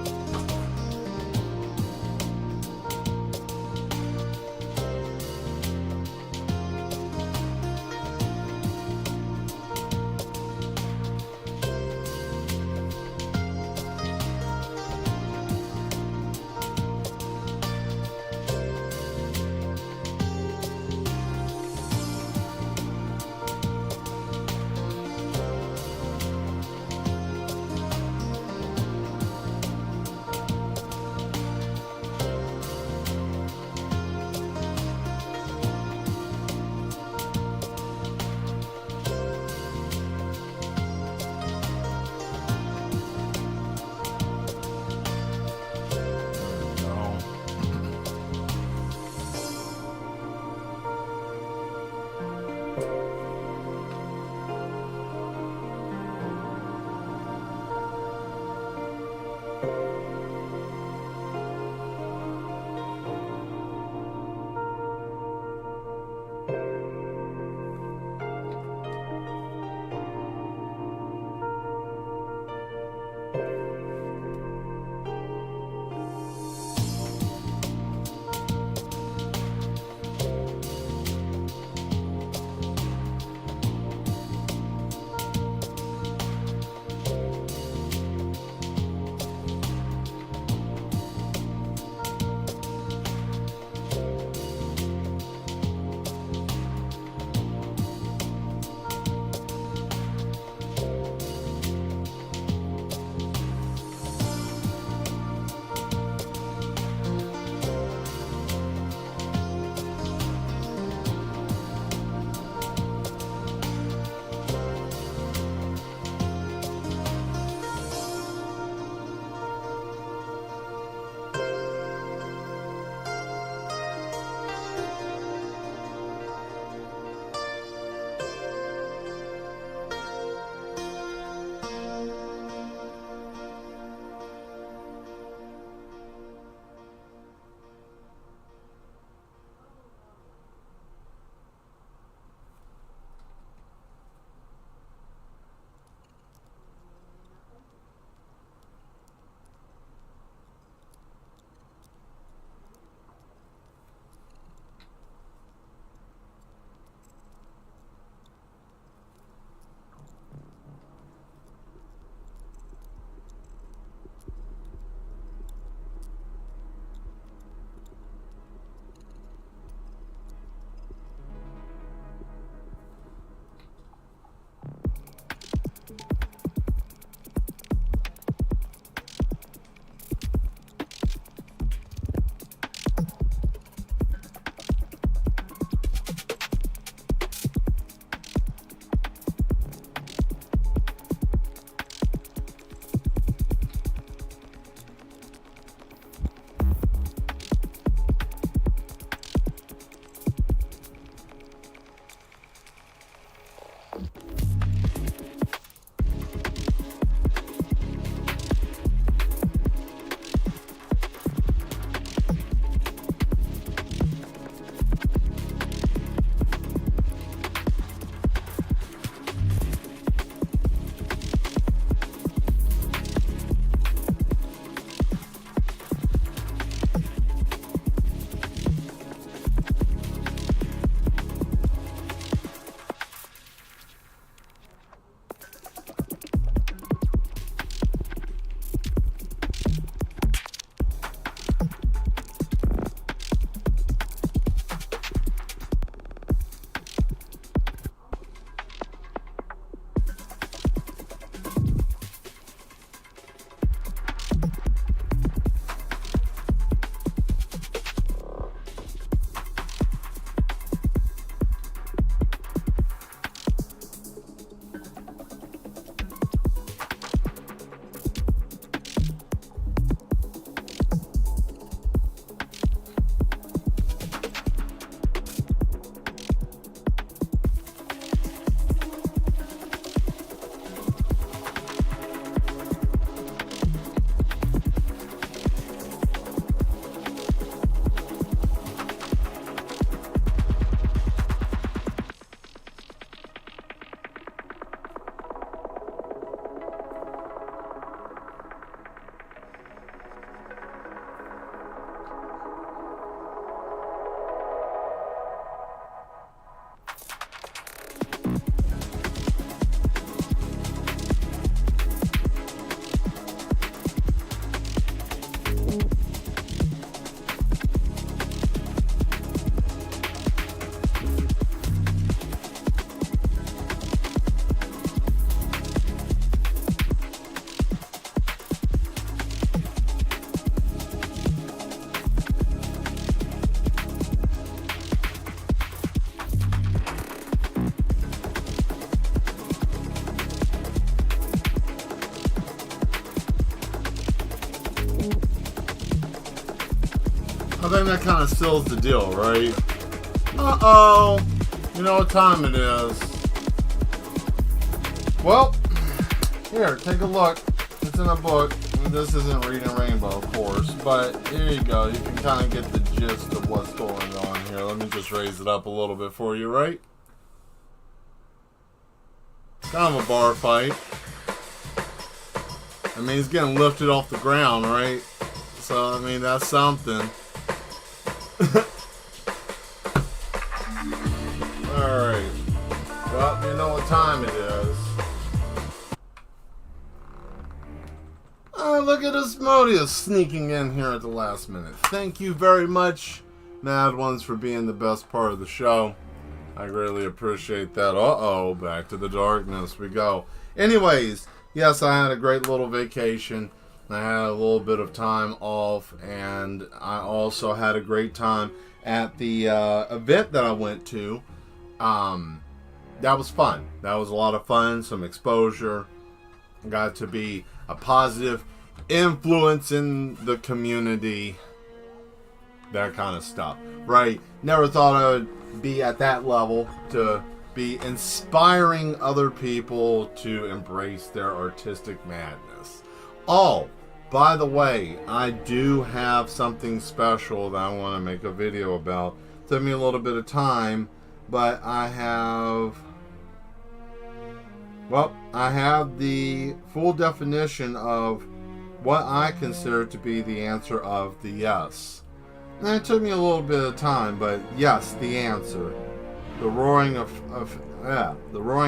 think that kind of seals the deal, right? Uh-oh. You know what time it is. Well, here, take a look. It's in a book. This isn't Reading Rainbow, of course, but here you go. You can kind of get the gist of what's going on here. Let me just raise it up a little bit for you, right? Kind of a bar fight. I mean, he's getting lifted off the ground, right? So, I mean, that's something. Alright. Well, you know what time it is. Oh, look at Asmodeus sneaking in here at the last minute. Thank you very much, Mad Ones, for being the best part of the show. I greatly appreciate that. Uh-oh, back to the darkness we go. Anyways, yes, I had a great little vacation. I had a little bit of time off, and I also had a great time at the event that I went to. That was fun. That was a lot of fun, some exposure. Got to be a positive influence in the community. That kind of stuff, right? Never thought I would be at that level to be inspiring other people to embrace their artistic madness. Oh, by the way, I do have something special that I want to make a video about. Took me a little bit of time, but I have the full definition of what I consider to be the answer of the yes. And it took me a little bit of time, but yes, the answer. The roaring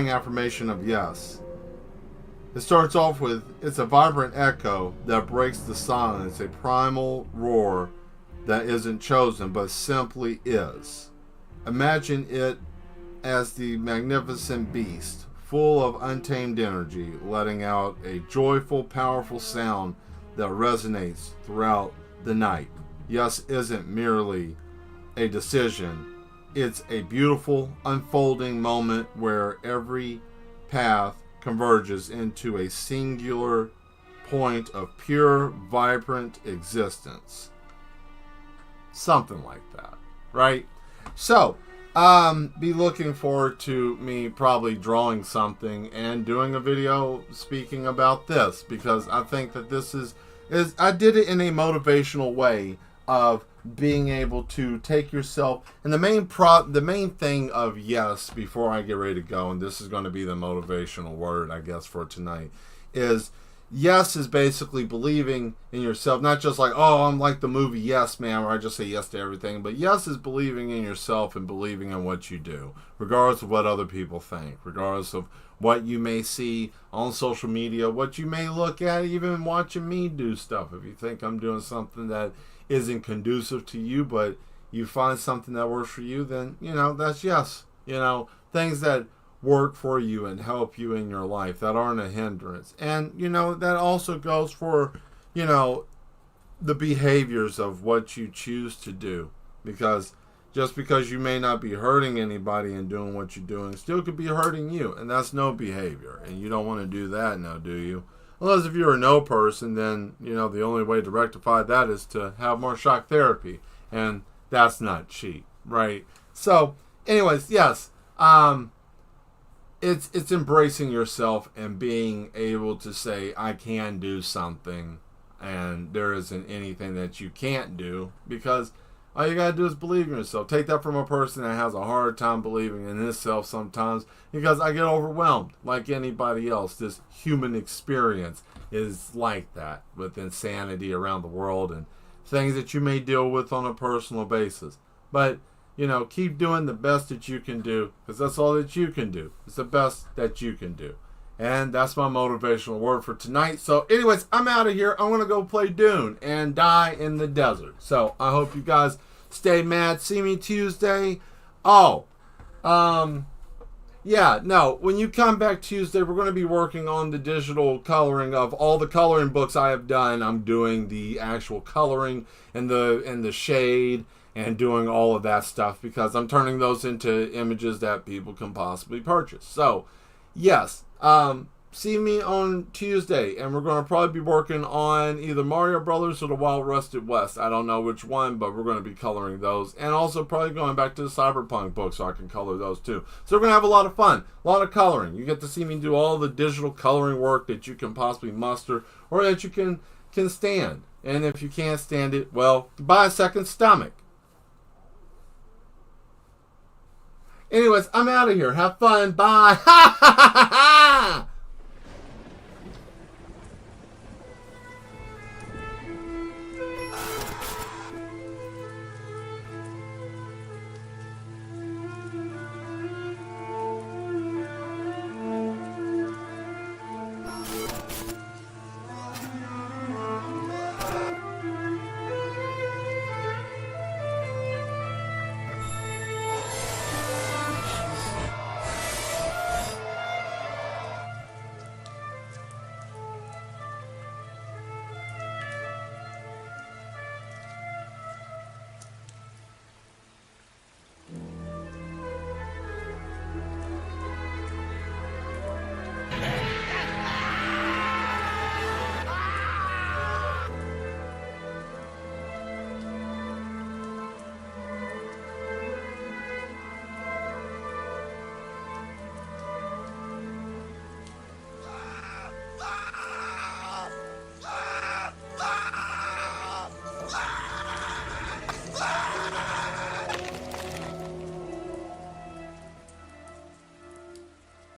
affirmation of yes. It starts off with, it's a vibrant echo that breaks the silence, a primal roar that isn't chosen but simply is. Imagine it as the magnificent beast, full of untamed energy, letting out a joyful, powerful sound that resonates throughout the night. Yes isn't merely a decision. It's a beautiful, unfolding moment where every path converges into a singular point of pure, vibrant existence. Something like that, right? So, be looking forward to me probably drawing something and doing a video speaking about this, because I think that this is I did it in a motivational way of being able to take yourself, and the main thing of yes, before I get ready to go, and this is going to be the motivational word, I guess, for tonight, is yes is basically believing in yourself, not just like, oh, I'm like the movie Yes Man, where I just say yes to everything, but yes is believing in yourself and believing in what you do, regardless of what other people think, regardless of what you may see on social media, what you may look at, even watching me do stuff. If you think I'm doing something that isn't conducive to you, but you find something that works for you, then, that's yes. Things that work for you and help you in your life that aren't a hindrance. And, that also goes for, the behaviors of what you choose to do. Because just because you may not be hurting anybody in doing what you're doing, still could be hurting you. And that's no behavior. And you don't want to do that now, do you? Unless if you're a no person, then, the only way to rectify that is to have more shock therapy. And that's not cheap, right? So, anyways, yes. It's embracing yourself and being able to say, I can do something. And there isn't anything that you can't do. Because all you gotta do is believe in yourself. Take that from a person that has a hard time believing in himself sometimes, because I get overwhelmed like anybody else. This human experience is like that, with insanity around the world and things that you may deal with on a personal basis. But, keep doing the best that you can do, because that's all that you can do. It's the best that you can do. And that's my motivational word for tonight. So anyways, I'm out of here. I'm going to go play Dune and die in the desert. So I hope you guys stay mad. See me Tuesday. When you come back Tuesday, we're going to be working on the digital coloring of all the coloring books I have done. I'm doing the actual coloring and the shade and doing all of that stuff, because I'm turning those into images that people can possibly purchase. So, yes, see me on Tuesday, and we're going to probably be working on either Mario Brothers or the Wild Rusted West. I don't know which one, but we're going to be coloring those. And also probably going back to the Cyberpunk book so I can color those too. So we're going to have a lot of fun, a lot of coloring. You get to see me do all the digital coloring work that you can possibly muster or that you can stand. And if you can't stand it, well, buy a second stomach. Anyways, I'm out of here. Have fun. Bye.